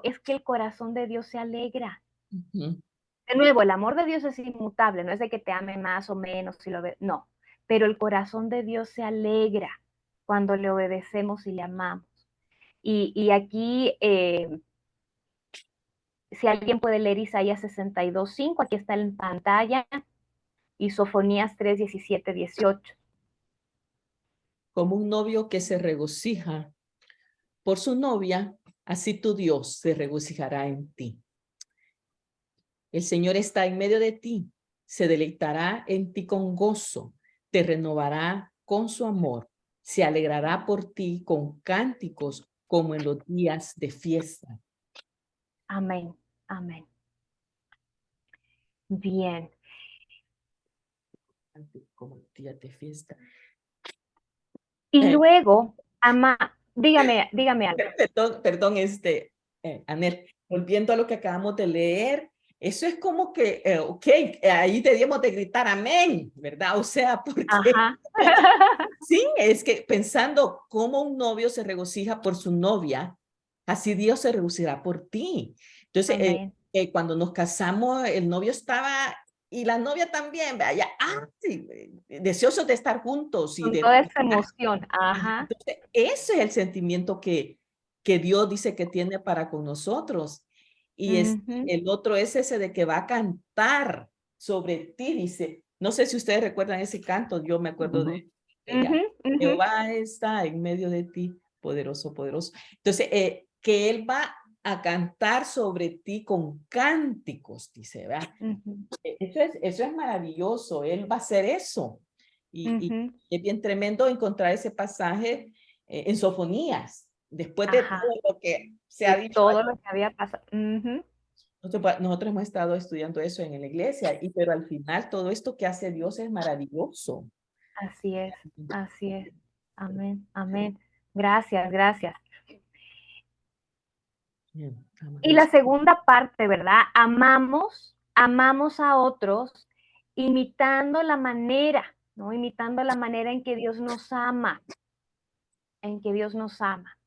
es que el corazón de Dios se alegra. Ujú. De nuevo, el amor de Dios es inmutable, no es de que te ame más o menos, si lo ve, no, pero el corazón de Dios se alegra cuando le obedecemos y le amamos. Y aquí, si alguien puede leer Isaías 62:5, aquí está en pantalla, y Sofonías 3:17-18. Como un novio que se regocija por su novia, así tu Dios se regocijará en ti. El Señor está en medio de ti, se deleitará en ti con gozo, te renovará con su amor, se alegrará por ti con cánticos como en los días de fiesta. Amén, amén. Bien. Como en días de fiesta. Y luego, dígame algo. Perdón, Anel, volviendo a lo que acabamos de leer, eso es como que, ok, ahí debíamos de gritar amén, ¿verdad? O sea, porque Ajá. sí, es que pensando cómo un novio se regocija por su novia, así Dios se regocijará por ti. Entonces, Amén. cuando nos casamos, el novio estaba y la novia también, vaya, sí, deseosos de estar juntos y Con de... toda esa emoción. Ajá. Entonces, ese es el sentimiento que Dios dice que tiene para con nosotros. Y Ujú. el otro es ese de que va a cantar sobre ti, dice. No sé si ustedes recuerdan ese canto, yo me acuerdo de ella. Ujú, ujú. Jehová está en medio de ti, poderoso, poderoso. Entonces, que Él va a cantar sobre ti con cánticos, dice, ¿verdad? Ujú, Eso es maravilloso, Él va a hacer eso. Y ujú. es bien tremendo encontrar ese pasaje en Sofonías, después de Ajá. todo lo que se ha De dicho. todo lo que había pasado. Ujú. Nosotros hemos estado estudiando eso en la iglesia, pero al final todo esto que hace Dios es maravilloso. Así es, así es. Amén, amén. Gracias, gracias. Bien, Y la segunda parte, ¿verdad? Amamos a otros imitando la manera, ¿no? Imitando la manera en que Dios nos ama, en que Dios nos ama.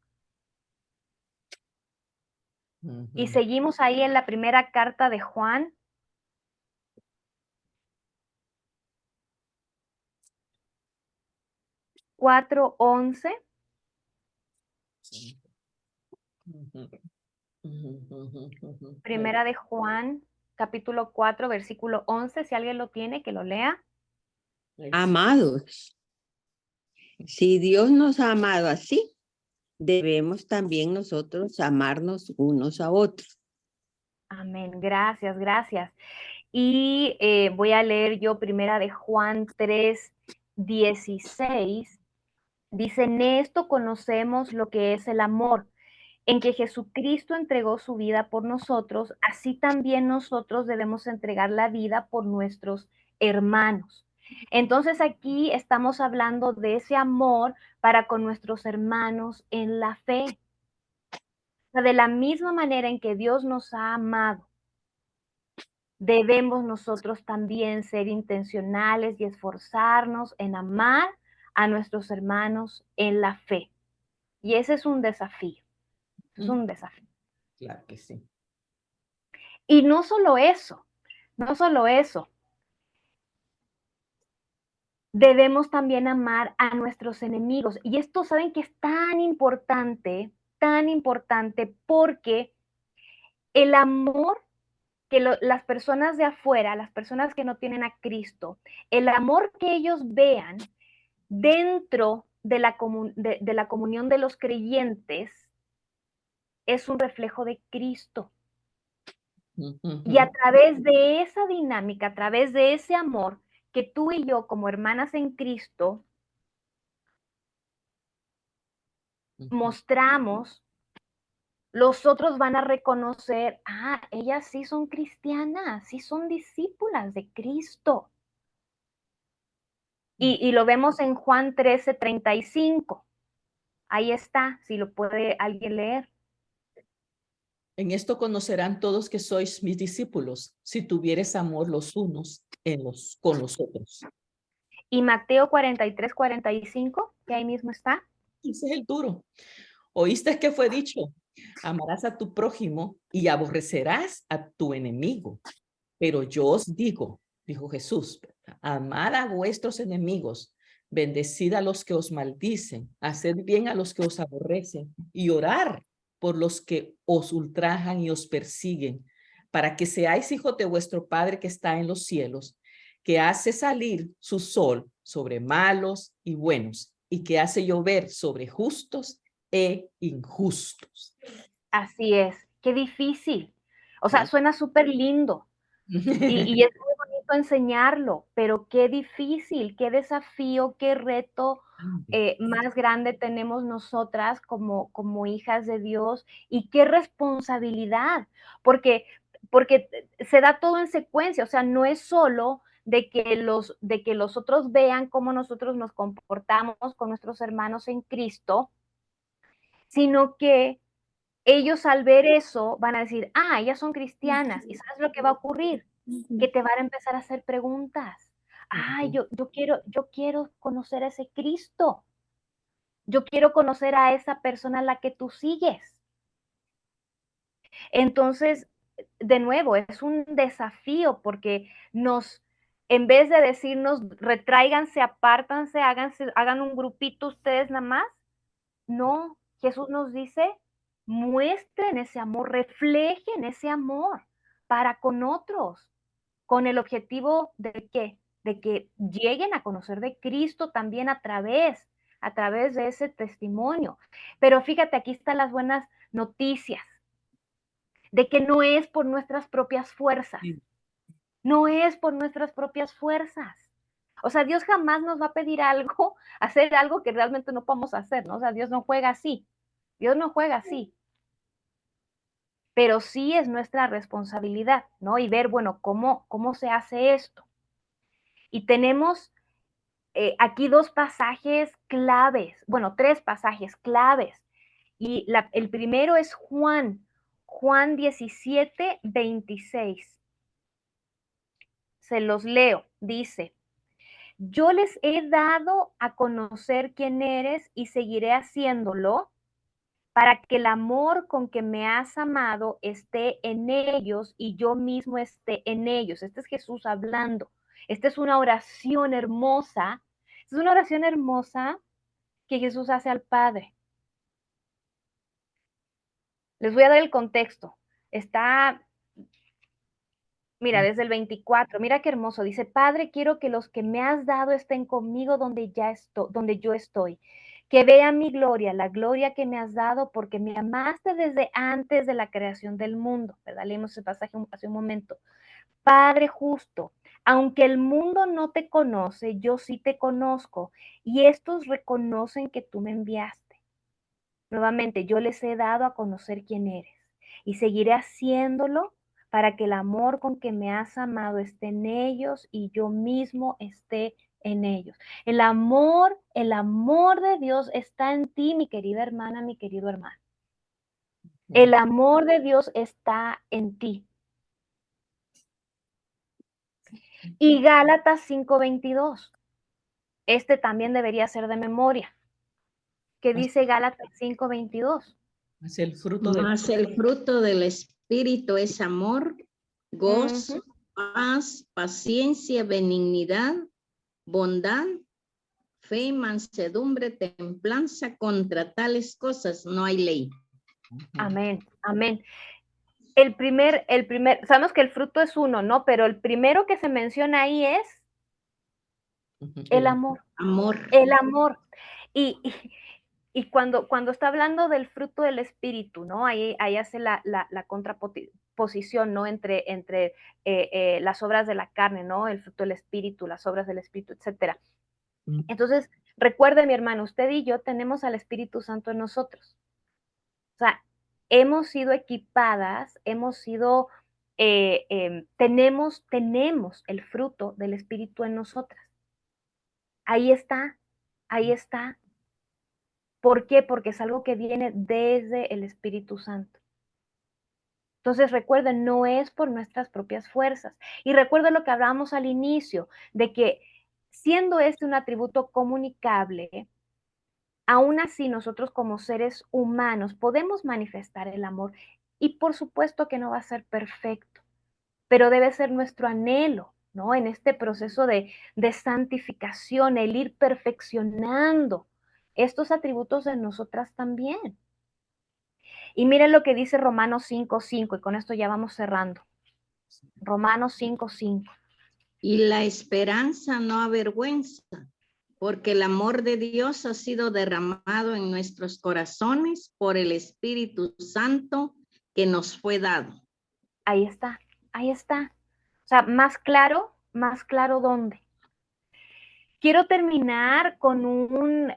Y seguimos ahí en la primera carta de Juan. Cuatro 11. Primera de Juan, capítulo 4, versículo 11. Si alguien lo tiene, que lo lea. Amados, si Dios nos ha amado así, debemos también nosotros amarnos unos a otros. Amén. Gracias, gracias. Y voy a leer yo primera de Juan 3, 16. Dice, en esto conocemos lo que es el amor, en que Jesucristo entregó su vida por nosotros, así también nosotros debemos entregar la vida por nuestros hermanos. Entonces aquí estamos hablando de ese amor para con nuestros hermanos en la fe. De la misma manera en que Dios nos ha amado, debemos nosotros también ser intencionales y esforzarnos en amar a nuestros hermanos en la fe. Y ese es un desafío. Es un desafío. Claro que sí. Y no solo eso, no solo eso. Debemos también amar a nuestros enemigos. Y esto, ¿saben que es tan importante porque el amor que las personas de afuera, las personas que no tienen a Cristo, el amor que ellos vean dentro de la comunión de los creyentes es un reflejo de Cristo. Y a través de esa dinámica, a través de ese amor que tú y yo como hermanas en Cristo mostramos, los otros van a reconocer, ellas sí son cristianas, sí son discípulas de Cristo. Y lo vemos en Juan 13:35. Ahí está, si lo puede alguien leer. En esto conocerán todos que sois mis discípulos, si tuvieres amor los unos con los otros. Y Mateo 43:45, que ahí mismo está. Ese es el duro. ¿Oíste que fue dicho? Amarás a tu prójimo y aborrecerás a tu enemigo. Pero yo os digo, dijo Jesús, amad a vuestros enemigos, bendecid a los que os maldicen, haced bien a los que os aborrecen y orar por los que os ultrajan y os persiguen, para que seáis hijos de vuestro Padre que está en los cielos, que hace salir su sol sobre malos y buenos, y que hace llover sobre justos e injustos. Así es, qué difícil. O sea, suena súper lindo y es muy bonito enseñarlo, pero qué difícil, qué desafío, qué reto más grande tenemos nosotras como hijas de Dios y qué responsabilidad, porque se da todo en secuencia, o sea, no es solo de que los otros vean cómo nosotros nos comportamos con nuestros hermanos en Cristo, sino que ellos al ver eso van a decir, ah, ellas son cristianas. ¿Y sabes lo que va a ocurrir? Que te van a empezar a hacer preguntas. Ay, yo quiero conocer a ese Cristo. Yo quiero conocer a esa persona a la que tú sigues. Entonces, de nuevo, es un desafío porque en vez de decirnos, retráiganse, apártanse, hagan un grupito ustedes nada más, no, Jesús nos dice, muestren ese amor, reflejen ese amor para con otros, con el objetivo de ¿qué? De que lleguen a conocer de Cristo también a través de ese testimonio. Pero fíjate, aquí están las buenas noticias, de que no es por nuestras propias fuerzas, no es por nuestras propias fuerzas. O sea, Dios jamás nos va a pedir algo, hacer algo que realmente no podemos hacer, ¿no? O sea, Dios no juega así. Dios no juega así. Pero sí es nuestra responsabilidad, ¿no? Y ver, bueno, cómo se hace esto. Y tenemos aquí dos pasajes claves, bueno, tres pasajes claves. Y el primero es Juan 17, 26. Se los leo, dice, yo les he dado a conocer quién eres y seguiré haciéndolo para que el amor con que me has amado esté en ellos y yo mismo esté en ellos. Este es Jesús hablando. Esta es una oración hermosa. Es una oración hermosa que Jesús hace al Padre. Les voy a dar el contexto. Mira, desde el 24, mira qué hermoso. Dice, Padre, quiero que los que me has dado estén conmigo donde yo estoy. Que vean mi gloria, la gloria que me has dado, porque me amaste desde antes de la creación del mundo. ¿Verdad? Leímos ese pasaje hace un momento. Padre justo, aunque el mundo no te conoce, yo sí te conozco, y estos reconocen que tú me enviaste. Nuevamente, yo les he dado a conocer quién eres, y seguiré haciéndolo para que el amor con que me has amado esté en ellos y yo mismo esté en ellos. El amor de Dios está en ti, mi querida hermana, mi querido hermano. El amor de Dios está en ti. Y Gálatas 5:22. Este también debería ser de memoria. ¿Qué dice Gálatas 5:22? Mas el fruto del Mas el fruto del Espíritu es amor, gozo, paz, paciencia, benignidad, bondad, fe, mansedumbre, templanza. Contra tales cosas no hay ley. Amén, amén. Sabemos que el fruto es uno, ¿no? Pero el primero que se menciona ahí es el amor. Amor. El amor. Y cuando está hablando del fruto del Espíritu, ¿no? Ahí hace la contraposición, ¿no? Entre las obras de la carne, ¿no? El fruto del Espíritu, las obras del Espíritu, etcétera. Entonces, recuerde, mi hermano, usted y yo tenemos al Espíritu Santo en nosotros. O sea, hemos sido equipadas, tenemos el fruto del Espíritu en nosotras. Ahí está, ahí está. ¿Por qué? Porque es algo que viene desde el Espíritu Santo. Entonces, recuerden, no es por nuestras propias fuerzas. Y recuerden lo que hablábamos al inicio, de que siendo este un atributo comunicable, aún así nosotros como seres humanos podemos manifestar el amor. Y por supuesto que no va a ser perfecto, pero debe ser nuestro anhelo, ¿no? En este proceso de santificación, el ir perfeccionando estos atributos en nosotras también. Y miren lo que dice Romanos 5:5, y con esto ya vamos cerrando. Romanos 5:5. Y la esperanza no avergüenza, porque el amor de Dios ha sido derramado en nuestros corazones por el Espíritu Santo que nos fue dado. Ahí está, ahí está. O sea, más claro ¿dónde? Quiero terminar con un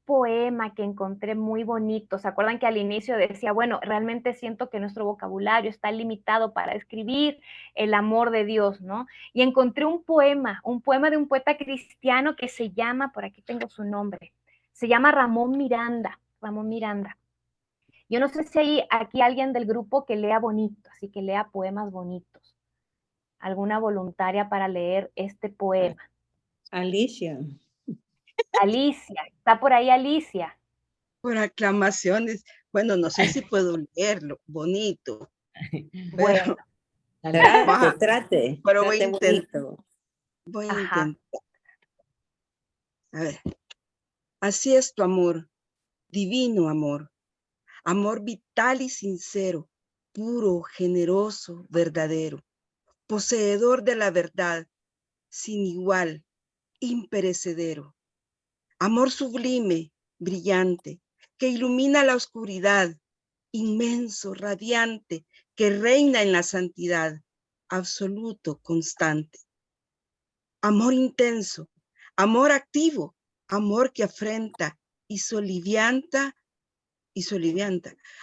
poema que encontré muy bonito. ¿Se acuerdan que al inicio decía, bueno, realmente siento que nuestro vocabulario está limitado para escribir el amor de Dios, ¿no? Y encontré un poema de un poeta cristiano que se llama, por aquí tengo su nombre, se llama Ramón Miranda. Vamos, Miranda. Yo no sé si hay aquí alguien del grupo que lea bonito, así que lea poemas bonitos. ¿Alguna voluntaria para leer este poema? Alicia. Alicia, ¿está por ahí Alicia? Por aclamaciones. Bueno, no sé si puedo leerlo bonito, Bueno, Trate, trate. pero voy a Trate intentar. bonito. Voy a ajá. intentar. A ver. Así es tu amor, divino amor. Amor vital y sincero, puro, generoso, verdadero. Poseedor de la verdad, sin igual, imperecedero. Amor sublime, brillante, que ilumina la oscuridad, inmenso, radiante, que reina en la santidad, absoluto, constante. Amor intenso, amor activo, amor que afrenta y solivianta,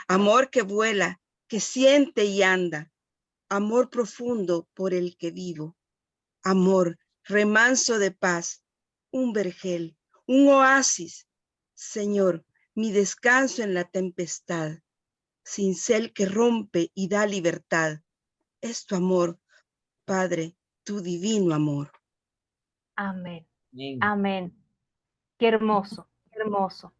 amor que vuela, que siente y anda, amor profundo por el que vivo, amor remanso de paz, un vergel, un oasis, Señor, mi descanso en la tempestad, cincel que rompe y da libertad, es tu amor, Padre, tu divino amor. Amén. Amén. Amén. Qué hermoso, qué hermoso.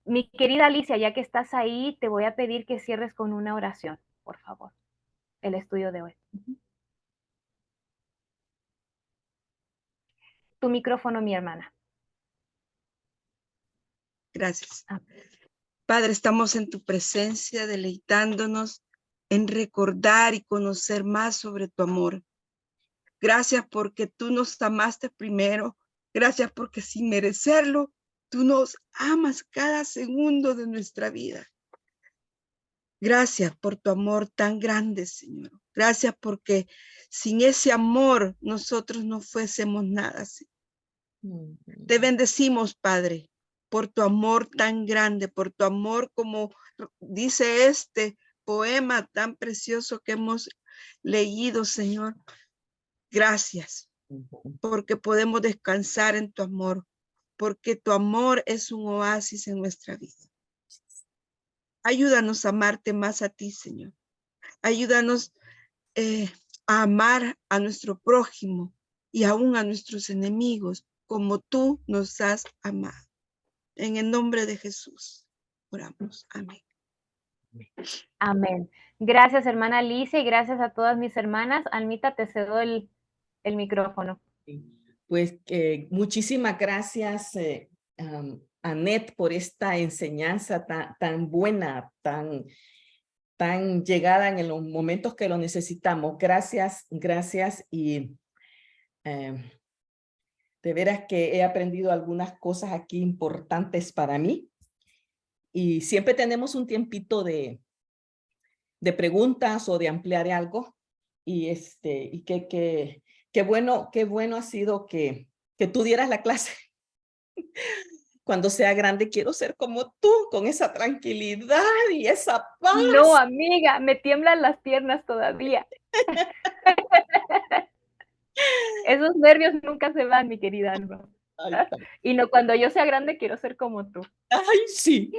Mi querida Alicia, ya que estás ahí, te voy a pedir que cierres con una oración, por favor, el estudio de hoy. Tu micrófono, mi hermana. Gracias. Amén. Padre, estamos en tu presencia, deleitándonos en recordar y conocer más sobre tu amor. Gracias porque tú nos amaste primero. Gracias porque sin merecerlo, tú nos amas cada segundo de nuestra vida. Gracias por tu amor tan grande, Señor. Gracias porque sin ese amor nosotros no fuésemos nada, Señor. Te bendecimos, Padre, por tu amor tan grande, por tu amor, como dice este poema tan precioso que hemos leído, Señor. Gracias, porque podemos descansar en tu amor, porque tu amor es un oasis en nuestra vida. Ayúdanos a amarte más a ti, Señor. Ayúdanos a amar a nuestro prójimo y aún a nuestros enemigos, como tú nos has amado. En el nombre de Jesús, oramos. Amén. Amén. Gracias, hermana Alicia, y gracias a todas mis hermanas. Almita, te cedo el micrófono. Pues muchísimas gracias, Annette, por esta enseñanza tan buena, tan llegada en los momentos que lo necesitamos. Gracias, gracias. Y de veras que he aprendido algunas cosas aquí importantes para mí. Y siempre tenemos un tiempito de preguntas o de ampliar algo. Y qué bueno ha sido que tú dieras la clase. Cuando sea grande quiero ser como tú, con esa tranquilidad y esa paz. No, amiga, me tiemblan las piernas todavía. Esos nervios nunca se van, mi querida Alba. Y no, cuando yo sea grande quiero ser como tú. Ay, sí.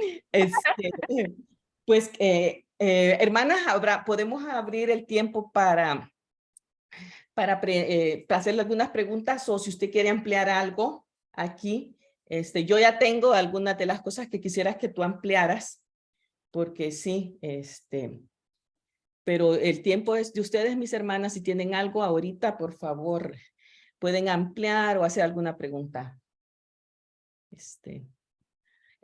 Pues, hermanas, podemos abrir el tiempo para hacerle algunas preguntas, o si usted quiere ampliar algo aquí. Yo ya tengo algunas de las cosas que quisieras que tú ampliaras, porque sí, pero el tiempo es de ustedes, mis hermanas. Si tienen algo ahorita, por favor, pueden ampliar o hacer alguna pregunta.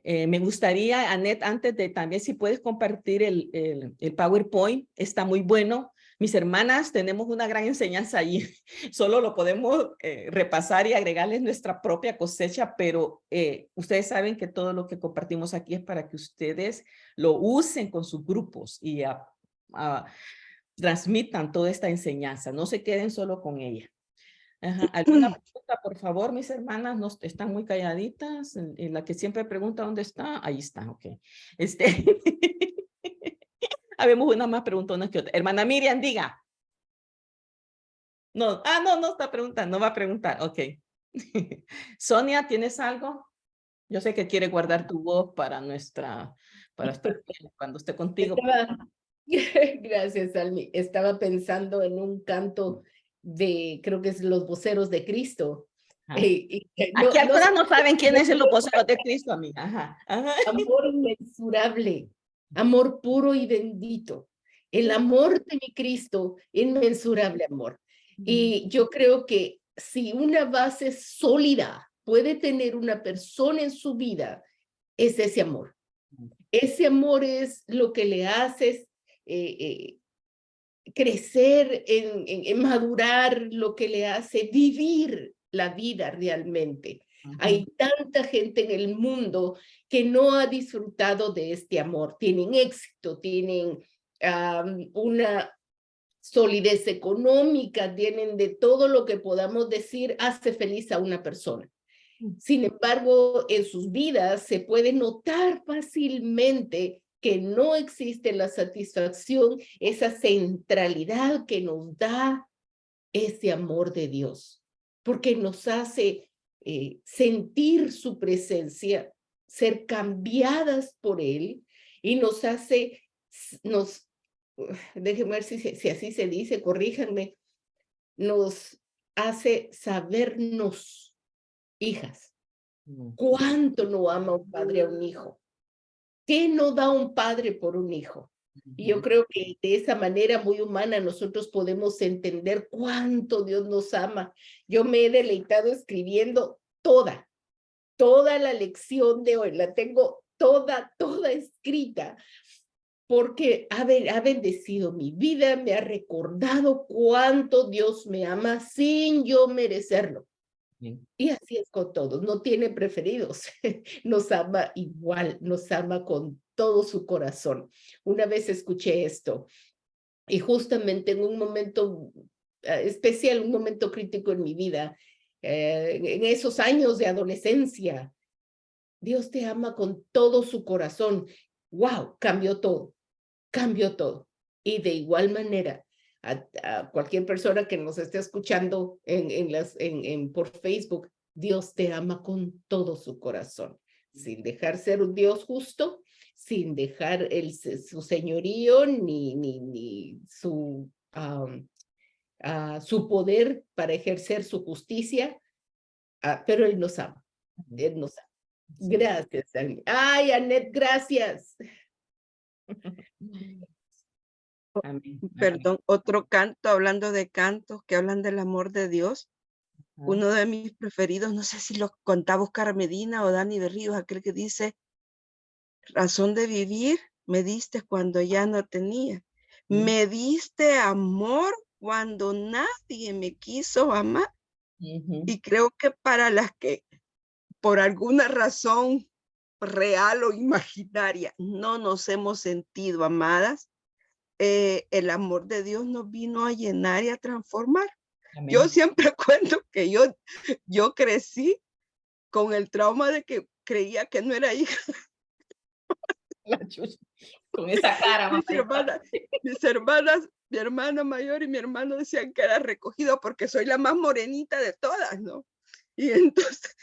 Me gustaría, Annette, antes de también, si puedes compartir el PowerPoint, está muy bueno. Mis hermanas, tenemos una gran enseñanza allí. Solo lo podemos repasar y agregarles nuestra propia cosecha, pero ustedes saben que todo lo que compartimos aquí es para que ustedes lo usen con sus grupos y transmitan toda esta enseñanza. No se queden solo con ella. Ajá. ¿Alguna pregunta, por favor, mis hermanas? No, están muy calladitas. La que siempre pregunta dónde está, ahí está, ok. Habemos una más preguntona que otra. Hermana Miriam, diga. No, no está preguntando, no va a preguntar, ok. Sonia, ¿tienes algo? Yo sé que quiere guardar tu voz para estar cuando esté contigo. Gracias, Almi. Estaba pensando en un canto de, creo que es Los Voceros de Cristo. Ajá. No, Aquí algunas no no saben quién es el vocero de Cristo, amiga. Ajá, ajá. amor inmensurable, amor puro y bendito. El amor de mi Cristo, inmensurable amor. Y yo creo que si una base sólida puede tener una persona en su vida, es ese amor. Ese amor es lo que le hace crecer, en madurar, lo que le hace vivir la vida realmente. Hay tanta gente en el mundo que no ha disfrutado de este amor. Tienen éxito, tienen una solidez económica, tienen de todo lo que podamos decir hace feliz a una persona. Sin embargo, en sus vidas se puede notar fácilmente que no existe la satisfacción, esa centralidad que nos da ese amor de Dios, porque nos hace sentir su presencia, ser cambiadas por Él, y nos hace, déjenme ver si así se dice, corríjanme, nos hace sabernos hijas. ¿Cuánto no ama un padre a un hijo? ¿Qué no da un padre por un hijo? Y yo creo que de esa manera muy humana nosotros podemos entender cuánto Dios nos ama. Yo me he deleitado escribiendo toda la lección de hoy. La tengo toda escrita, porque ha bendecido mi vida, me ha recordado cuánto Dios me ama sin yo merecerlo. Y así es con todos, no tiene preferidos, nos ama igual, nos ama con todo su corazón. Una vez escuché esto, y justamente en un momento especial, un momento crítico en mi vida, en esos años de adolescencia, Dios te ama con todo su corazón. ¡Wow! Cambió todo. Y de igual manera, a cualquier persona que nos esté escuchando por Facebook, Dios te ama con todo su corazón, sin dejar ser un Dios justo, sin dejar su señorío ni su poder para ejercer su justicia, pero Él nos ama. Él nos ama. Gracias, Annette. Ay, Annette, gracias. Amén. Perdón, otro canto, hablando de cantos que hablan del amor de Dios. Uno de mis preferidos, no sé si lo contaba Oscar Medina o Dani Berríos, aquel que dice, razón de vivir me diste cuando ya no tenía. Me diste amor cuando nadie me quiso amar. Y creo que para las que por alguna razón real o imaginaria no nos hemos sentido amadas, el amor de Dios nos vino a llenar y a transformar. Amén. Yo siempre cuento que yo crecí con el trauma de que creía que no era hija. Con esa cara. Mis hermanas, mi hermana mayor y mi hermano decían que era recogido porque soy la más morenita de todas, ¿no? Y entonces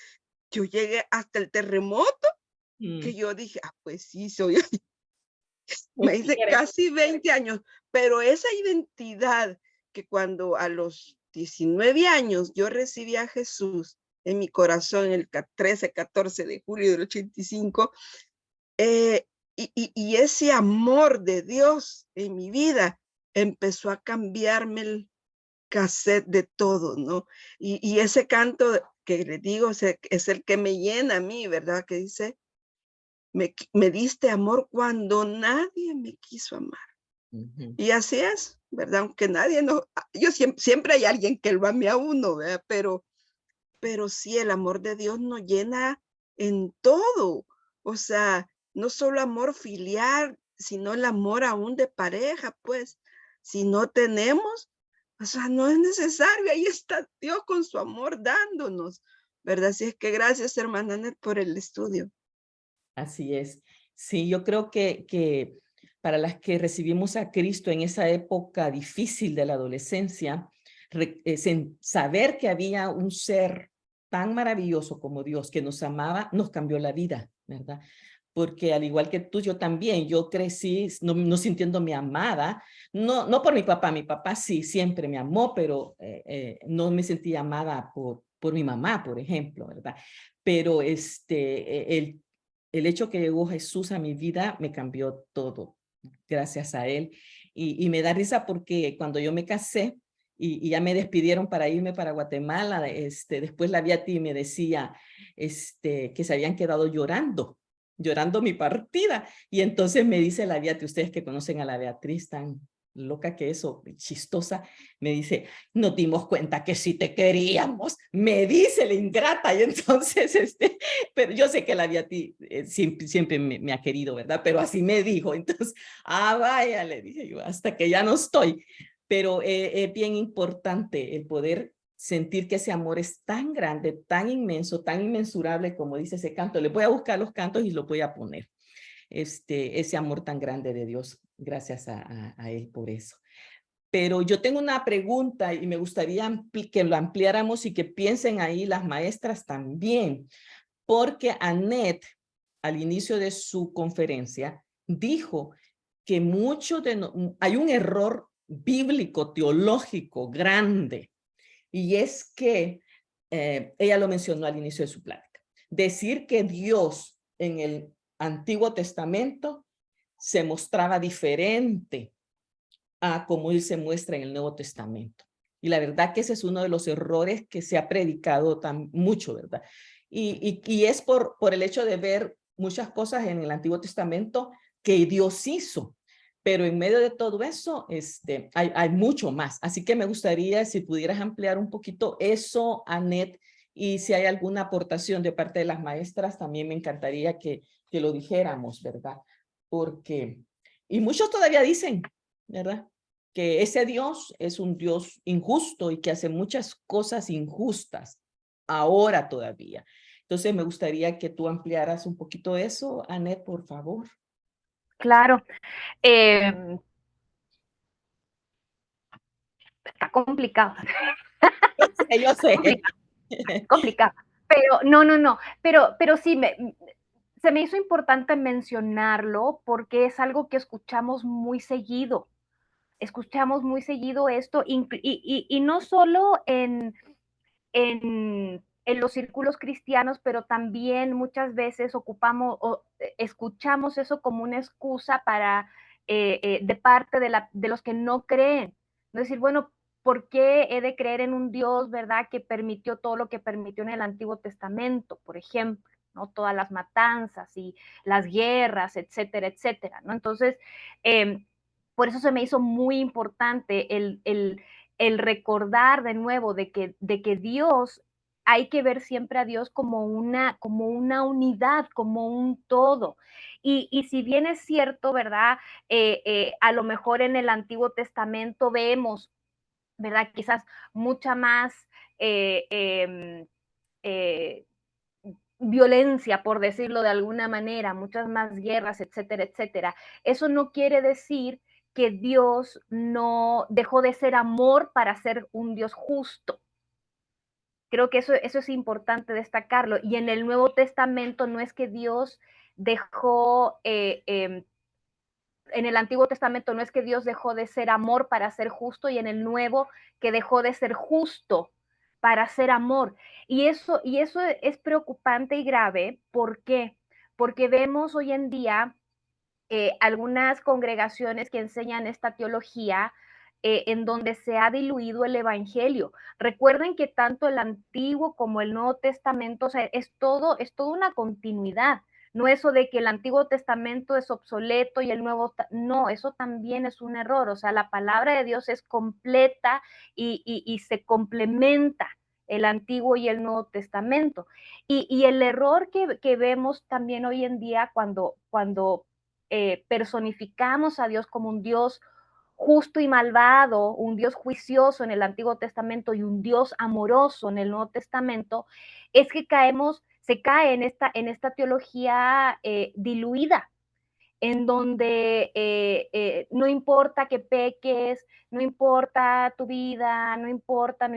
yo llegué hasta el terremoto, que yo dije, pues sí, soy. Me hice casi 20 años, pero esa identidad que cuando a los 19 años yo recibí a Jesús en mi corazón el 14 de julio del 85, y ese amor de Dios en mi vida empezó a cambiarme el cassette de todo, ¿no? Y ese canto que les digo es el que me llena a mí, ¿verdad? Que dice, me diste amor cuando nadie me quiso amar. Y así es, ¿verdad? Aunque nadie yo siempre hay alguien que lo ame a uno, ¿verdad? Pero sí, el amor de Dios nos llena en todo. O sea, no solo amor filial, sino el amor aún de pareja, pues. Si no tenemos, o sea, no es necesario. Ahí está Dios con su amor dándonos, ¿verdad? Así es que gracias, hermana Annette, por el estudio. Así es. Sí, yo creo que para las que recibimos a Cristo en esa época difícil de la adolescencia, saber que había un ser tan maravilloso como Dios, que nos amaba, nos cambió la vida, ¿verdad? Porque al igual que tú, yo también, yo crecí no sintiéndome amada, no por mi papá sí, siempre me amó, pero no me sentía amada por mi mamá, por ejemplo, ¿verdad? Pero el hecho que llegó Jesús a mi vida me cambió todo, gracias a él. Y me da risa porque cuando yo me casé, y ya me despidieron para irme para Guatemala, después la vi a ti y me decía que se habían quedado llorando mi partida. Y entonces me dice la Beatriz, ustedes que conocen a la Beatriz tan loca que es o chistosa, me dice, nos dimos cuenta que sí te queríamos, me dice la ingrata. Y entonces, pero yo sé que la Beatriz siempre me ha querido, ¿verdad? Pero así me dijo. Entonces, vaya, le dije yo, hasta que ya no estoy. Pero es bien importante el poder sentir que ese amor es tan grande, tan inmenso, tan inmensurable, como dice ese canto. Les voy a buscar los cantos y los voy a poner. Ese amor tan grande de Dios. Gracias a él por eso. Pero yo tengo una pregunta y me gustaría que lo ampliáramos y que piensen ahí las maestras también, porque Annette, al inicio de su conferencia, dijo que hay un error bíblico, teológico grande, y es que ella lo mencionó al inicio de su plática. Decir que Dios en el Antiguo Testamento se mostraba diferente a como él se muestra en el Nuevo Testamento. Y la verdad que ese es uno de los errores que se ha predicado tan mucho, ¿verdad? Y es por el hecho de ver muchas cosas en el Antiguo Testamento que Dios hizo. Pero en medio de todo eso, hay mucho más. Así que me gustaría si pudieras ampliar un poquito eso, Annette, y si hay alguna aportación de parte de las maestras, también me encantaría que lo dijéramos, ¿verdad? Porque, y muchos todavía dicen, ¿verdad? Que ese Dios es un Dios injusto y que hace muchas cosas injustas, ahora todavía. Entonces me gustaría que tú ampliaras un poquito eso, Annette, por favor. Claro. Está complicado. Yo sé. Complicado. Pero no. Pero sí, se me hizo importante mencionarlo porque es algo que escuchamos muy seguido. Escuchamos muy seguido esto y no solo en los círculos cristianos, pero también muchas veces escuchamos eso como una excusa para de parte de los que no creen. No decir, bueno, ¿por qué he de creer en un Dios, verdad, que permitió todo lo que permitió en el Antiguo Testamento, por ejemplo, ¿no? Todas las matanzas y las guerras, etcétera, etcétera, ¿no? Entonces, por eso se me hizo muy importante el recordar de nuevo de que Dios, hay que ver siempre a Dios como una unidad, como un todo. Y si bien es cierto, ¿verdad? A lo mejor en el Antiguo Testamento vemos, ¿verdad? Quizás mucha más violencia, por decirlo de alguna manera, muchas más guerras, etcétera, etcétera. Eso no quiere decir que Dios no dejó de ser amor para ser un Dios justo. Creo que eso es importante destacarlo. Y en el Nuevo Testamento no es que Dios dejó, en el Antiguo Testamento no es que Dios dejó de ser amor para ser justo y en el Nuevo que dejó de ser justo para ser amor. Y eso es preocupante y grave. ¿Por qué? Porque vemos hoy en día algunas congregaciones que enseñan esta teología en donde se ha diluido el evangelio. Recuerden que tanto el Antiguo como el Nuevo Testamento, o sea, es toda una continuidad. No eso de que el Antiguo Testamento es obsoleto y el Nuevo, no, eso también es un error. O sea, la palabra de Dios es completa y se complementa el Antiguo y el Nuevo Testamento. Y el error que vemos también hoy en día cuando personificamos a Dios como un Dios justo y malvado, un Dios juicioso en el Antiguo Testamento y un Dios amoroso en el Nuevo Testamento, es que se cae en esta teología diluida, en donde no importa que peques, no importa tu vida, no importa,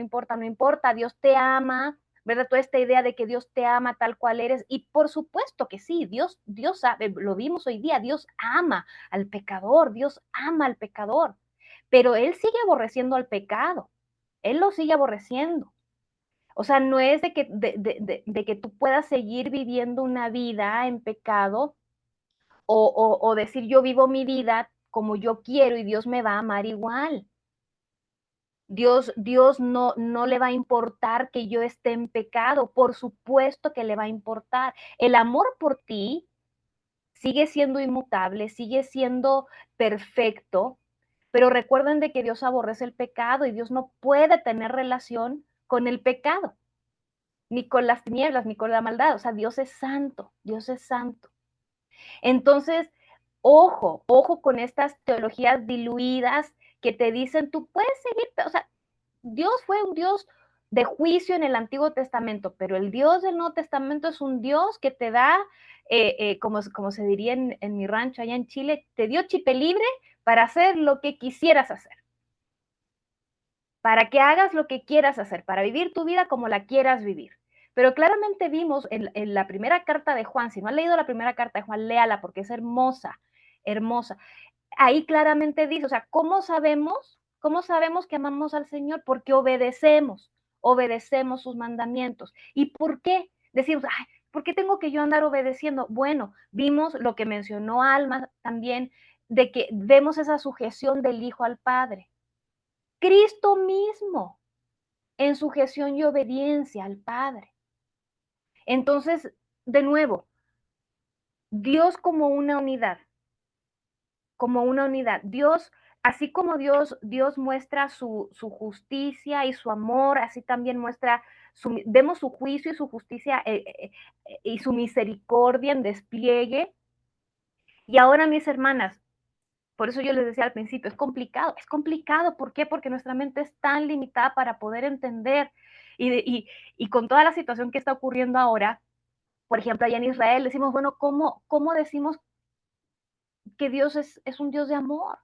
Dios te ama, ¿verdad? Toda esta idea de que Dios te ama tal cual eres. Y por supuesto que sí, Dios sabe, lo vimos hoy día, Dios ama al pecador, Dios ama al pecador, pero Él sigue aborreciendo al pecado, Él lo sigue aborreciendo. O sea, no es de que tú puedas seguir viviendo una vida en pecado o decir yo vivo mi vida como yo quiero y Dios me va a amar igual. Dios no le va a importar que yo esté en pecado, por supuesto que le va a importar. El amor por ti sigue siendo inmutable, sigue siendo perfecto, pero recuerden de que Dios aborrece el pecado y Dios no puede tener relación con el pecado, ni con las tinieblas, ni con la maldad. O sea, Dios es santo, Dios es santo. Entonces, ojo con estas teologías diluidas que te dicen, tú puedes seguir, o sea, Dios fue un Dios de juicio en el Antiguo Testamento, pero el Dios del Nuevo Testamento es un Dios que te da, como se diría en mi rancho allá en Chile, te dio chipe libre para hacer lo que quisieras hacer, para que hagas lo que quieras hacer, para vivir tu vida como la quieras vivir. Pero claramente vimos en la primera carta de Juan, si no han leído la primera carta de Juan, léala porque es hermosa, hermosa. Ahí claramente dice, o sea, ¿cómo sabemos que amamos al Señor? Porque obedecemos sus mandamientos. ¿Y por qué? Decimos, ay, ¿por qué tengo que yo andar obedeciendo? Bueno, vimos lo que mencionó Alma también, de que vemos esa sujeción del Hijo al Padre. Cristo mismo en sujeción y obediencia al Padre. Entonces, de nuevo, Dios como una unidad. Dios, así como Dios muestra su justicia y su amor, así también muestra, vemos su juicio y su justicia y su misericordia en despliegue. Y ahora, mis hermanas, por eso yo les decía al principio, es complicado, ¿por qué? Porque nuestra mente es tan limitada para poder entender. Y con toda la situación que está ocurriendo ahora, por ejemplo, allá en Israel, decimos, bueno, ¿cómo decimos que Dios es un Dios de amor?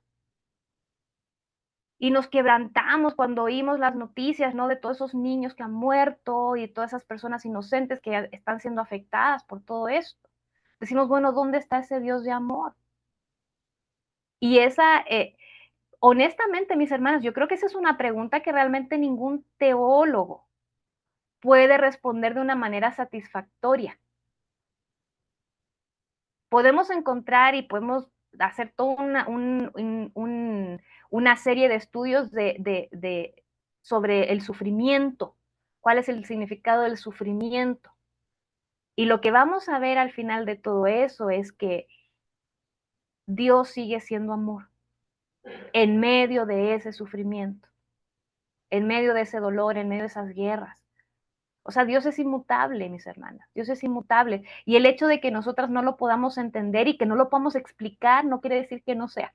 Y nos quebrantamos cuando oímos las noticias, ¿no? De todos esos niños que han muerto y todas esas personas inocentes que están siendo afectadas por todo esto. Decimos, bueno, ¿dónde está ese Dios de amor? Y honestamente, mis hermanos, yo creo que esa es una pregunta que realmente ningún teólogo puede responder de una manera satisfactoria. Podemos encontrar y podemos hacer toda una serie de estudios sobre el sufrimiento, cuál es el significado del sufrimiento. Y lo que vamos a ver al final de todo eso es que Dios sigue siendo amor en medio de ese sufrimiento, en medio de ese dolor, en medio de esas guerras. O sea, Dios es inmutable, mis hermanas. Dios es inmutable. Y el hecho de que nosotras no lo podamos entender y que no lo podamos explicar no quiere decir que no sea.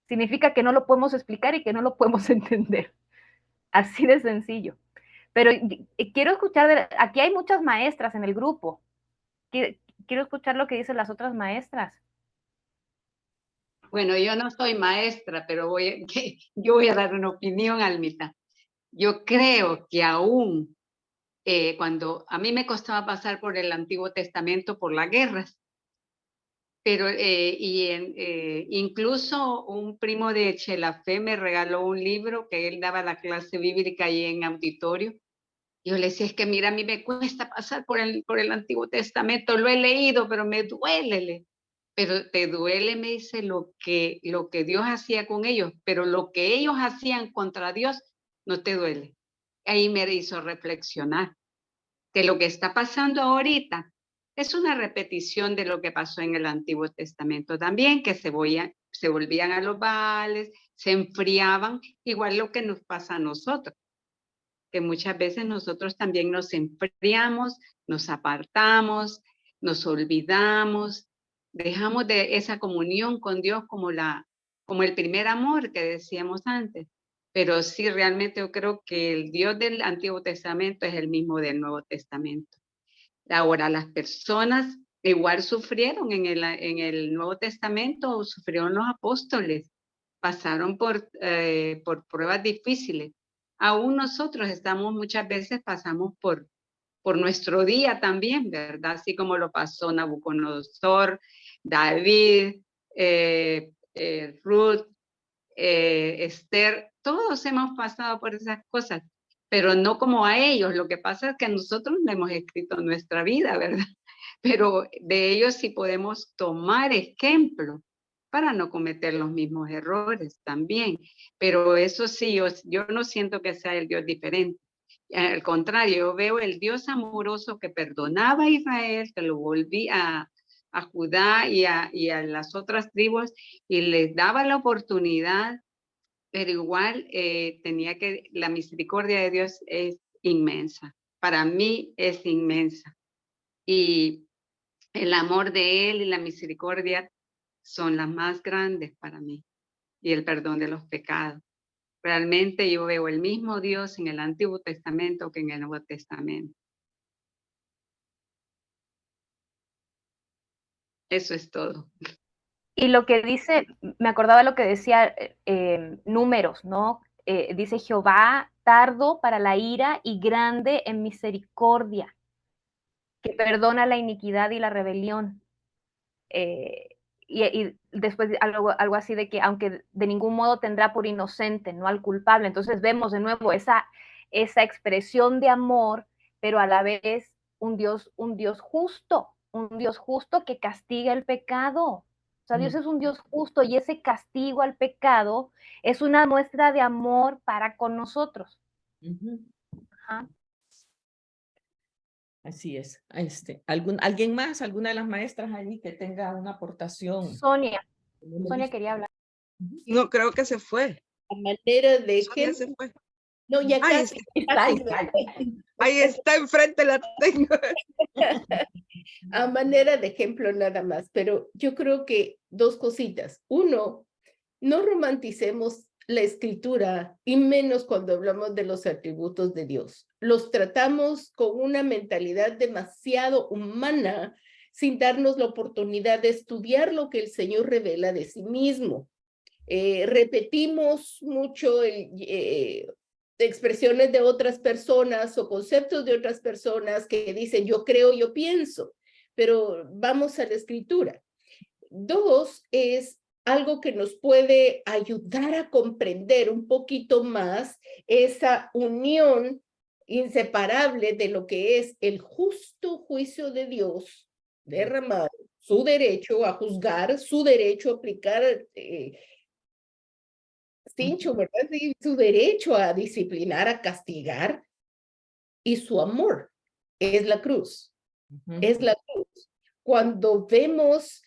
Significa que no lo podemos explicar y que no lo podemos entender. Así de sencillo. Pero quiero escuchar, aquí hay muchas maestras en el grupo. Quiero escuchar lo que dicen las otras maestras. Bueno, yo no soy maestra, pero yo voy a dar una opinión, Almita. Yo creo que aún cuando a mí me costaba pasar por el Antiguo Testamento por las guerras, pero incluso un primo de Chelafé me regaló un libro que él daba la clase bíblica ahí en auditorio. Yo le decía, es que mira, a mí me cuesta pasar por el Antiguo Testamento, lo he leído, pero me duele. Pero te duele, me dice, lo que Dios hacía con ellos, pero lo que ellos hacían contra Dios no te duele. Ahí me hizo reflexionar que lo que está pasando ahorita es una repetición de lo que pasó en el Antiguo Testamento también, que se volvían a los Baales, se enfriaban, igual lo que nos pasa a nosotros, que muchas veces nosotros también nos enfriamos, nos apartamos, nos olvidamos, dejamos de esa comunión con Dios como el primer amor que decíamos antes. Pero sí, realmente yo creo que el Dios del Antiguo Testamento es el mismo del Nuevo Testamento. Ahora, las personas igual sufrieron en el Nuevo Testamento, sufrieron los apóstoles, pasaron por pruebas difíciles. Aún nosotros muchas veces pasamos por por nuestro día también, ¿verdad? Así como lo pasó Nabucodonosor, David, Ruth, Esther, todos hemos pasado por esas cosas, pero no como a ellos. Lo que pasa es que nosotros no hemos escrito nuestra vida, ¿verdad? Pero de ellos sí podemos tomar ejemplo para no cometer los mismos errores también. Pero eso sí, yo no siento que sea el Dios diferente. Al contrario, yo veo el Dios amoroso que perdonaba a Israel, que lo volvía a Judá y a las otras tribus y les daba la oportunidad, pero igual la misericordia de Dios es inmensa. Para mí es inmensa. Y el amor de Él y la misericordia son las más grandes para mí. Y el perdón de los pecados. Realmente yo veo el mismo Dios en el Antiguo Testamento que en el Nuevo Testamento. Eso es todo. Y lo que dice, me acordaba lo que decía Números, ¿no? Dice Jehová tardo para la ira y grande en misericordia, que perdona la iniquidad y la rebelión. Y después algo así de que aunque de ningún modo tendrá por inocente, no al culpable. Entonces vemos de nuevo esa expresión de amor, pero a la vez un Dios justo que castiga el pecado. O sea, Dios es un Dios justo y ese castigo al pecado es una muestra de amor para con nosotros. Ajá. Así es. ¿Alguien más? ¿Alguna de las maestras ahí que tenga una aportación? Sonia quería hablar. No, creo que se fue. A manera de Sonia se fue. No, ya Ahí casi. Ahí está, enfrente la tengo. A manera de ejemplo nada más, pero yo creo que dos cositas. Uno, no romanticemos la escritura y menos cuando hablamos de los atributos de Dios. Los tratamos con una mentalidad demasiado humana sin darnos la oportunidad de estudiar lo que el Señor revela de sí mismo. Repetimos mucho expresiones de otras personas o conceptos de otras personas que dicen yo creo, yo pienso, pero vamos a la escritura. Dos, es algo que nos puede ayudar a comprender un poquito más esa unión inseparable de lo que es el justo juicio de Dios derramado, su derecho a juzgar, su derecho a aplicar ¿verdad? Sí, su derecho a disciplinar, a castigar, y su amor es la cruz. Es la cruz. Cuando vemos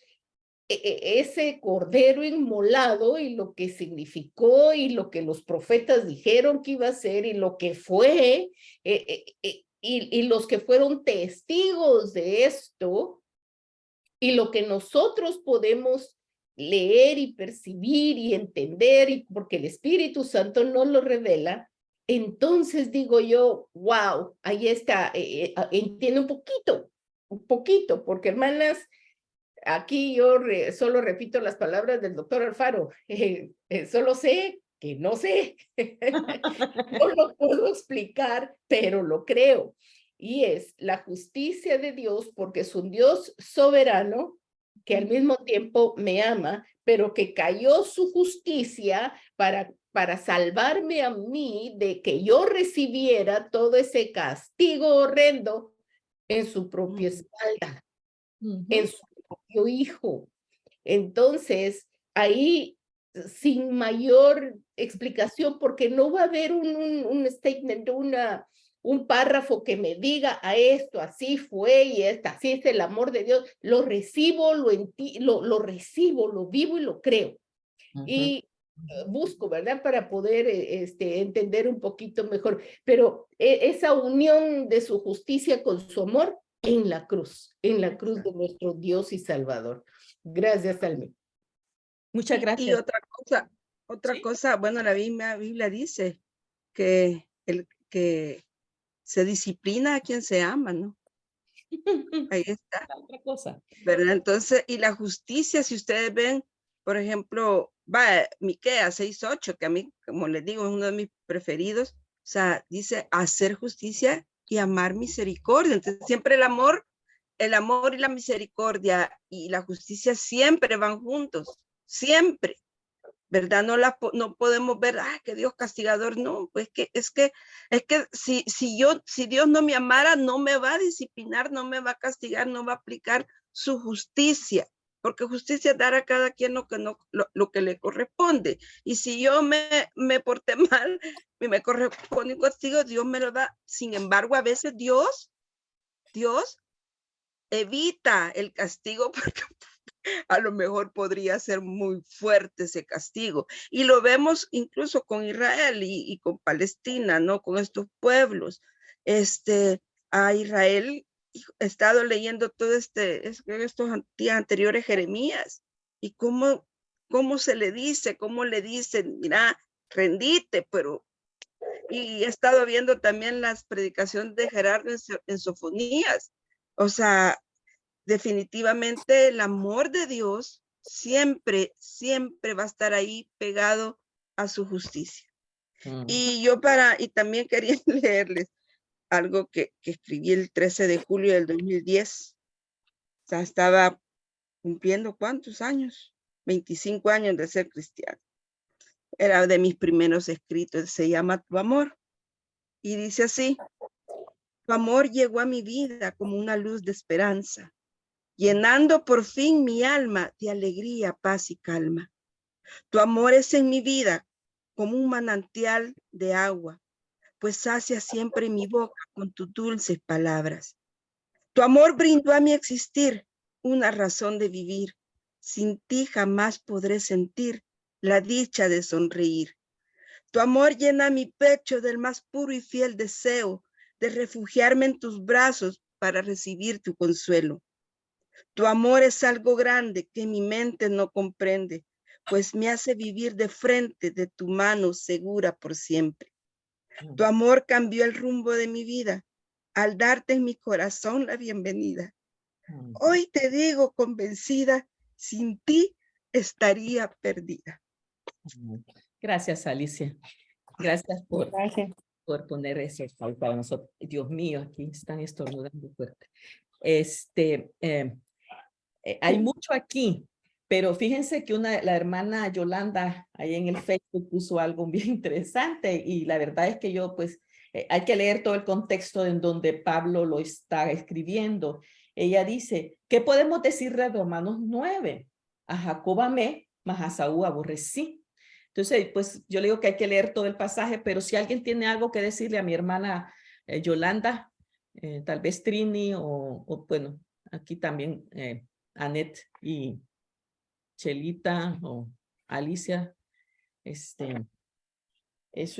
ese cordero inmolado y lo que significó y lo que los profetas dijeron que iba a ser y lo que fue, y los que fueron testigos de esto, y lo que nosotros podemos leer y percibir y entender, y porque el Espíritu Santo nos lo revela, entonces digo yo, wow, ahí está, entiendo un poquito, porque hermanas, aquí yo solo repito las palabras del doctor Alfaro, solo sé que no sé, no lo puedo explicar, pero lo creo. Y es la justicia de Dios, porque es un Dios soberano que al mismo tiempo me ama, pero que cayó su justicia para salvarme a mí de que yo recibiera todo ese castigo horrendo en su propia espalda, en su propio hijo. Entonces, ahí, sin mayor explicación, porque no va a haber un statement, un párrafo que me diga a esto, así fue y así es el amor de Dios, lo recibo, lo recibo, lo vivo y lo creo. Y busco, ¿verdad? Para poder entender un poquito mejor, pero esa unión de su justicia con su amor en la cruz de nuestro Dios y Salvador. Gracias, Almi. Muchas gracias. Y otra cosa, bueno, la Biblia dice que el que se disciplina a quien se ama, ¿no? Ahí está. Otra cosa. ¿Verdad? Entonces, y la justicia, si ustedes ven, por ejemplo, Miqueas 6:8, que a mí, como les digo, es uno de mis preferidos, o sea, dice hacer justicia y amar misericordia. Entonces siempre el amor y la misericordia y la justicia siempre van juntos, siempre, ¿verdad? No podemos ver, que Dios castigador, no, pues es que si Dios no me amara, no me va a disciplinar, no me va a castigar, no va a aplicar su justicia, porque justicia es dar a cada quien lo que le corresponde. Y si yo me porté mal y me corresponde un castigo, Dios me lo da. Sin embargo, a veces Dios evita el castigo porque a lo mejor podría ser muy fuerte ese castigo. Y lo vemos incluso con Israel y con Palestina, ¿no? Con estos pueblos. A Israel, he estado leyendo todo estos días anteriores Jeremías, y cómo se le dice, cómo le dicen, mira, rendite, pero... Y he estado viendo también las predicaciones de Gerardo en Sofonías. O sea, definitivamente el amor de Dios siempre, siempre va a estar ahí pegado a su justicia. Y también quería leerles algo que escribí el 13 de julio del 2010. O sea, estaba cumpliendo ¿cuántos años? 25 años de ser cristiano. Era de mis primeros escritos, se llama Tu amor. Y dice así: tu amor llegó a mi vida como una luz de esperanza, llenando por fin mi alma de alegría, paz y calma. Tu amor es en mi vida como un manantial de agua, pues sacia siempre mi boca con tus dulces palabras. Tu amor brindó a mi existir una razón de vivir. Sin ti jamás podré sentir la dicha de sonreír. Tu amor llena mi pecho del más puro y fiel deseo de refugiarme en tus brazos para recibir tu consuelo. Tu amor es algo grande que mi mente no comprende, pues me hace vivir de frente de tu mano segura por siempre. Tu amor cambió el rumbo de mi vida al darte en mi corazón la bienvenida. Hoy te digo convencida, sin ti estaría perdida. Gracias, Alicia. Gracias por poner eso para nosotros. Dios mío, aquí están estornudando fuerte. Hay mucho aquí, pero fíjense que la hermana Yolanda ahí en el Facebook puso algo bien interesante, y la verdad es que yo pues hay que leer todo el contexto en donde Pablo lo está escribiendo. Ella dice: ¿qué podemos decir de Romanos 9? A Jacob amé, mas a Saúl aborrecí. Entonces, pues yo le digo que hay que leer todo el pasaje, pero si alguien tiene algo que decirle a mi hermana Yolanda, tal vez Trini o bueno, aquí también Annette y Chelita o Alicia, eso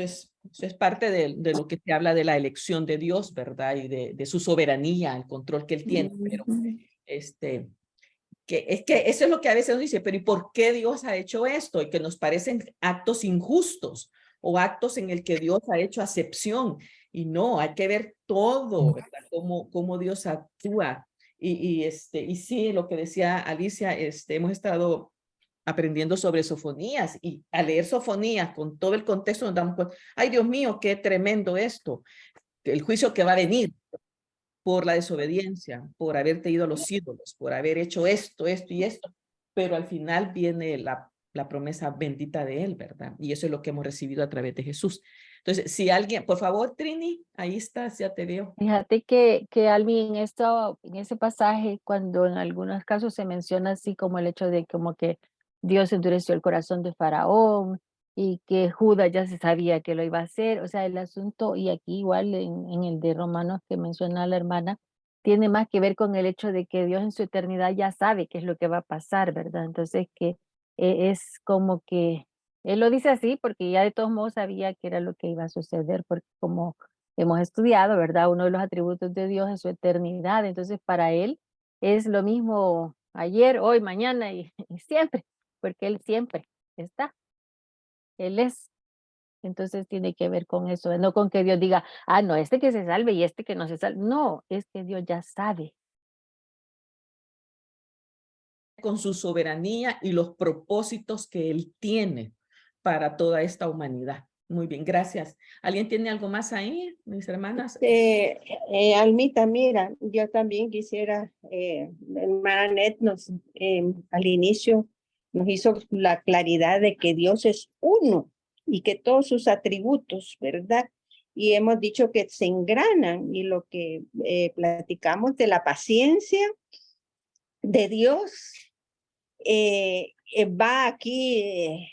es parte de lo que se habla de la elección de Dios, ¿verdad? Y de su soberanía, el control que él tiene, pero que eso es lo que a veces nos dice: pero ¿y por qué Dios ha hecho esto? Y que nos parecen actos injustos o actos en el que Dios ha hecho acepción, y no, hay que ver todo, ¿verdad? Cómo Dios actúa. Y sí, lo que decía Alicia, hemos estado aprendiendo sobre Sofonías, y al leer Sofonías con todo el contexto nos damos cuenta: ay, Dios mío, qué tremendo esto, el juicio que va a venir por la desobediencia, por haberte ido a los ídolos, por haber hecho esto y esto, pero al final viene la promesa bendita de él, ¿verdad? Y eso es lo que hemos recibido a través de Jesús. Entonces, si alguien, por favor, Trini, ahí estás, ya te veo. Fíjate que Alvin, en ese pasaje, cuando en algunos casos se menciona así como el hecho de como que Dios endureció el corazón de Faraón y que Judas ya se sabía que lo iba a hacer, o sea, el asunto, y aquí igual en el de Romanos que menciona la hermana, tiene más que ver con el hecho de que Dios en su eternidad ya sabe qué es lo que va a pasar, ¿verdad? Entonces que es como que Él lo dice así porque ya de todos modos sabía que era lo que iba a suceder, porque como hemos estudiado, ¿verdad? Uno de los atributos de Dios es su eternidad. Entonces, para Él es lo mismo ayer, hoy, mañana y siempre, porque Él siempre está. Él es. Entonces, tiene que ver con eso, no con que Dios diga, no, este que se salve y este que no se salve. No, es que Dios ya sabe. Con su soberanía y los propósitos que él tiene para toda esta humanidad. Muy bien, gracias. ¿Alguien tiene algo más ahí, mis hermanas? Almita, mira, yo también quisiera, hermana Net al inicio nos hizo la claridad de que Dios es uno y que todos sus atributos, ¿verdad? Y hemos dicho que se engranan, y lo que platicamos de la paciencia de Dios va aquí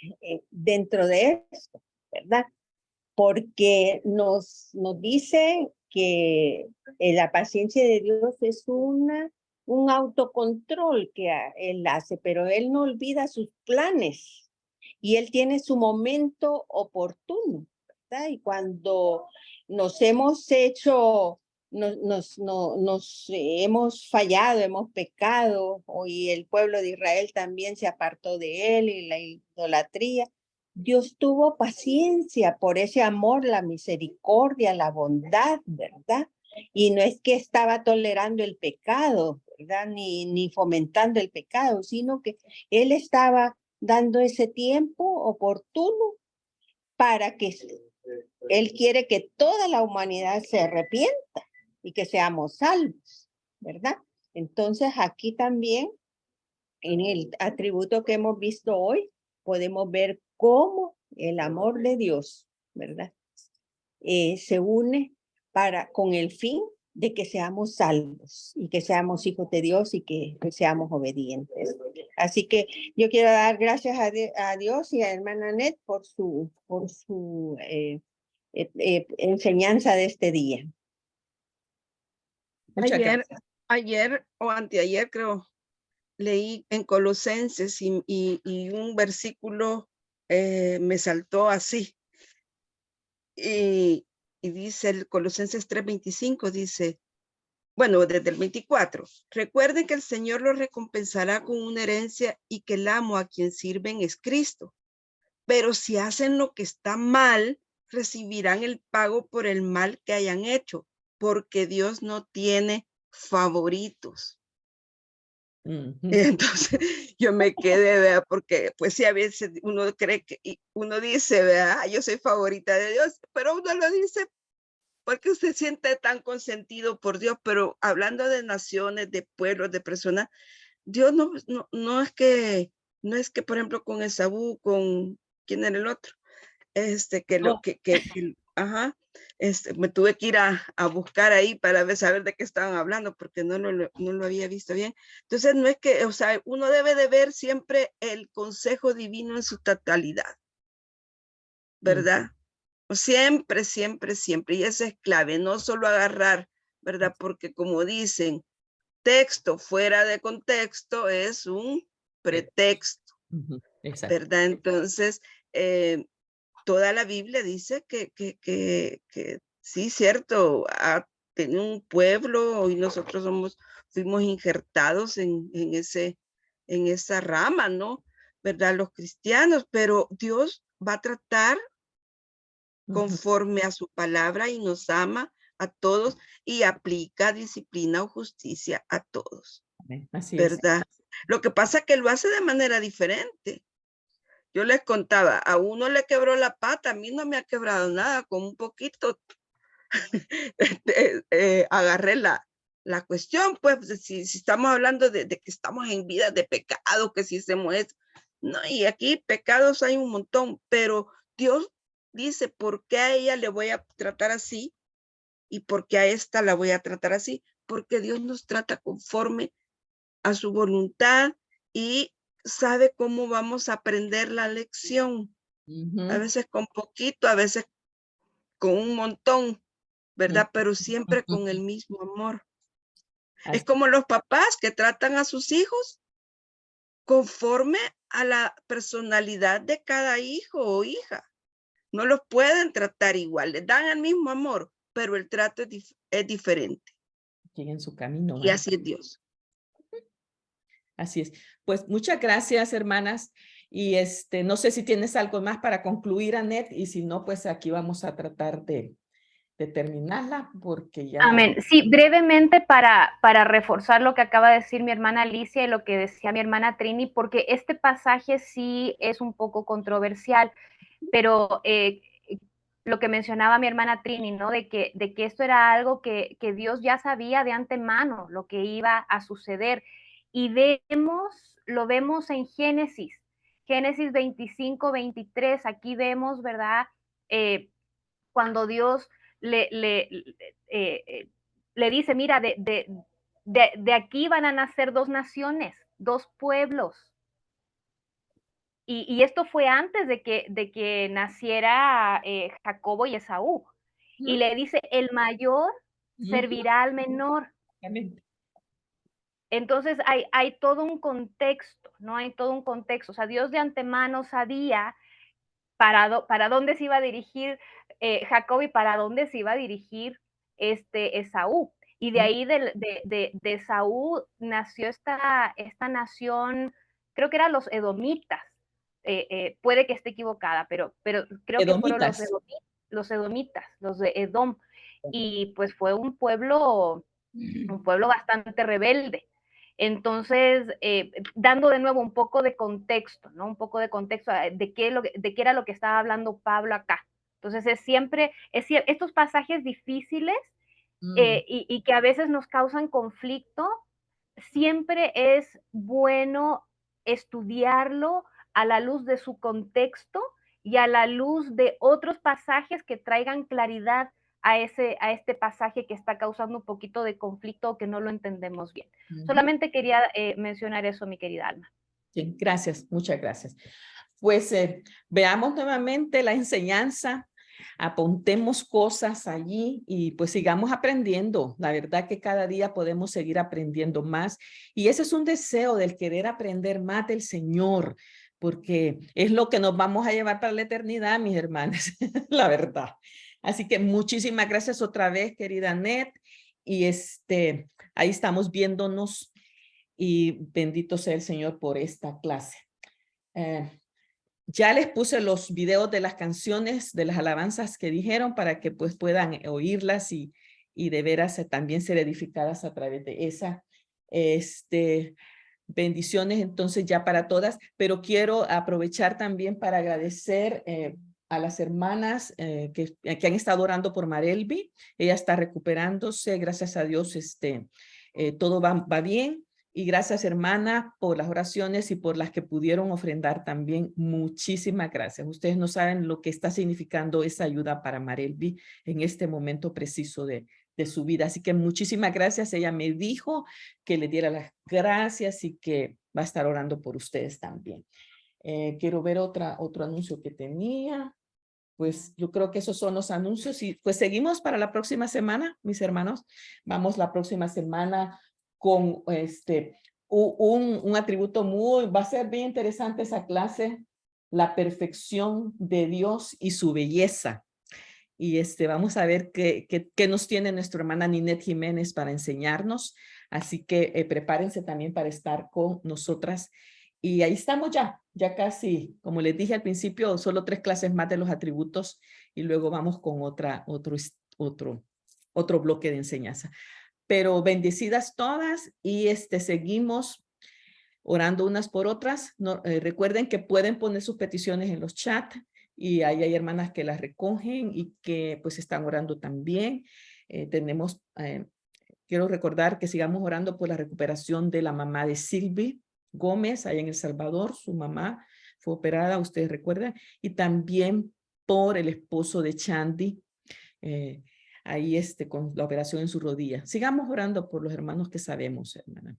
dentro de esto, ¿verdad? Porque nos dice que la paciencia de Dios es un autocontrol que Él hace, pero Él no olvida sus planes y Él tiene su momento oportuno, ¿verdad? Y cuando nos hemos hecho, nos hemos fallado, hemos pecado, y el pueblo de Israel también se apartó de Él y la idolatría, Dios tuvo paciencia por ese amor, la misericordia, la bondad, ¿verdad? Y no es que estaba tolerando el pecado, ¿verdad? Ni fomentando el pecado, sino que Él estaba dando ese tiempo oportuno para que Él quiere que toda la humanidad se arrepienta y que seamos salvos, ¿verdad? Entonces aquí también, en el atributo que hemos visto hoy, podemos ver cómo el amor de Dios, ¿verdad? Se une con el fin de que seamos salvos y que seamos hijos de Dios y que seamos obedientes. Así que yo quiero dar gracias a Dios y a hermana Net por su enseñanza de este día. Ayer o anteayer, creo, leí en Colosenses y un versículo me saltó así. Y dice el Colosenses 3:25, dice, bueno, desde el 24, recuerden que el Señor los recompensará con una herencia y que el amo a quien sirven es Cristo. Pero si hacen lo que está mal, recibirán el pago por el mal que hayan hecho, porque Dios no tiene favoritos. Entonces yo me quedé, ¿verdad? Porque pues sí, a veces uno cree que, uno dice, ¿verdad? Yo soy favorita de Dios, pero uno lo dice porque se siente tan consentido por Dios. Pero hablando de naciones, de pueblos, de personas, Dios no es que, por ejemplo, con Esaú, con ¿quién era el otro? Me tuve que ir a buscar ahí para saber de qué estaban hablando, porque no lo había visto bien. Entonces, no es que, o sea, uno debe de ver siempre el consejo divino en su totalidad, ¿verdad? Siempre, siempre, siempre. Y eso es clave, no solo agarrar, ¿verdad? Porque como dicen, texto fuera de contexto es un pretexto, ¿verdad? Entonces, toda la Biblia dice que sí, cierto, en un pueblo y nosotros fuimos injertados en esa rama, ¿no? ¿Verdad? Los cristianos, pero Dios va a tratar conforme a su palabra y nos ama a todos y aplica disciplina o justicia a todos. Así ¿verdad? Lo que pasa es que lo hace de manera diferente. Yo les contaba, a uno le quebró la pata, a mí no me ha quebrado nada, con un poquito agarré la cuestión, pues si estamos hablando de que estamos en vida de pecado, que si hacemos esto, no, y aquí pecados hay un montón, pero Dios dice, ¿por qué a ella le voy a tratar así? ¿Y por qué a esta la voy a tratar así? Porque Dios nos trata conforme a su voluntad y sabe cómo vamos a aprender la lección. A veces con poquito, a veces con un montón, ¿verdad? Pero siempre con el mismo amor. Es como los papás que tratan a sus hijos conforme a la personalidad de cada hijo o hija. No los pueden tratar igual, les dan el mismo amor, pero el trato es diferente. En su camino. Y así es Dios. Así es. Pues muchas gracias, hermanas. Y no sé si tienes algo más para concluir, Anet, y si no, pues aquí vamos a tratar de terminarla porque ya... Amén. Sí, brevemente para reforzar lo que acaba de decir mi hermana Alicia y lo que decía mi hermana Trini, porque este pasaje sí es un poco controversial, pero lo que mencionaba mi hermana Trini, ¿no? De que esto era algo que Dios ya sabía de antemano, lo que iba a suceder. Y lo vemos en Génesis 25, 23, aquí vemos, ¿verdad? Cuando Dios le dice, mira, de aquí van a nacer dos naciones, dos pueblos. Y esto fue antes de que naciera Jacobo y Esaú. Y le dice, el mayor servirá al menor. Entonces hay todo un contexto, ¿no? Hay todo un contexto. O sea, Dios de antemano sabía para dónde se iba a dirigir Jacob y para dónde se iba a dirigir Esaú. Y de ahí de Esaú nació esta nación, creo que eran los edomitas. Puede que esté equivocada, pero creo que fueron los edomitas, los de Edom. Y pues fue un pueblo bastante rebelde. Entonces, dando de nuevo un poco de contexto, ¿no? Un poco de contexto de qué era lo que estaba hablando Pablo acá. Entonces, estos pasajes difíciles y que a veces nos causan conflicto, siempre es bueno estudiarlo a la luz de su contexto y a la luz de otros pasajes que traigan claridad a este pasaje que está causando un poquito de conflicto o que no lo entendemos bien. Solamente quería mencionar eso, mi querida Alma. Sí, gracias, muchas gracias. Pues veamos nuevamente la enseñanza, apuntemos cosas allí y pues sigamos aprendiendo. La verdad que cada día podemos seguir aprendiendo más y ese es un deseo del querer aprender más del Señor, porque es lo que nos vamos a llevar para la eternidad, mis hermanos, la verdad. Así que muchísimas gracias otra vez, querida Net, y ahí estamos viéndonos y bendito sea el Señor por esta clase. Ya les puse los videos de las canciones, de las alabanzas que dijeron para que pues puedan oírlas y de veras también ser edificadas a través de esa. Bendiciones entonces ya para todas, pero quiero aprovechar también para agradecer a las hermanas que han estado orando por Marelby. Ella está recuperándose, gracias a Dios todo va bien. Y gracias, hermana, por las oraciones y por las que pudieron ofrendar también. Muchísimas gracias. Ustedes no saben lo que está significando esa ayuda para Marelby en este momento preciso de su vida. Así que muchísimas gracias. Ella me dijo que le diera las gracias y que va a estar orando por ustedes también. Quiero ver otro anuncio que tenía. Pues yo creo que esos son los anuncios y pues seguimos para la próxima semana, mis hermanos. Vamos la próxima semana con un atributo va a ser bien interesante esa clase, la perfección de Dios y su belleza. Y vamos a ver qué nos tiene nuestra hermana Ninette Jiménez para enseñarnos. Así que prepárense también para estar con nosotras. Y ahí estamos ya casi, como les dije al principio, solo 3 clases más de los atributos y luego vamos con otro bloque de enseñanza. Pero bendecidas todas y seguimos orando unas por otras. No, recuerden que pueden poner sus peticiones en los chats y ahí hay hermanas que las recogen y que pues están orando también. Quiero recordar que sigamos orando por la recuperación de la mamá de Silvi Gómez, allá en El Salvador. Su mamá fue operada, ustedes recuerdan, y también por el esposo de Chandy, ahí con la operación en su rodilla. Sigamos orando por los hermanos que sabemos, hermana.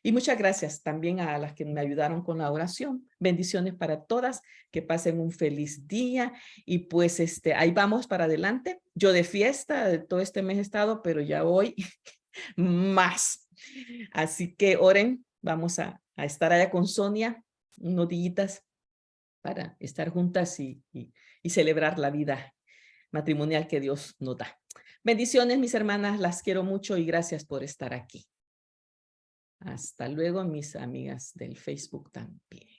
Y muchas gracias también a las que me ayudaron con la oración. Bendiciones para todas, que pasen un feliz día y pues ahí vamos para adelante. Yo de fiesta, de todo este mes he estado, pero ya hoy más. Así que oren, vamos a estar allá con Sonia, unos días para estar juntas y celebrar la vida matrimonial que Dios nos da. Bendiciones, mis hermanas, las quiero mucho y gracias por estar aquí. Hasta luego, mis amigas del Facebook también.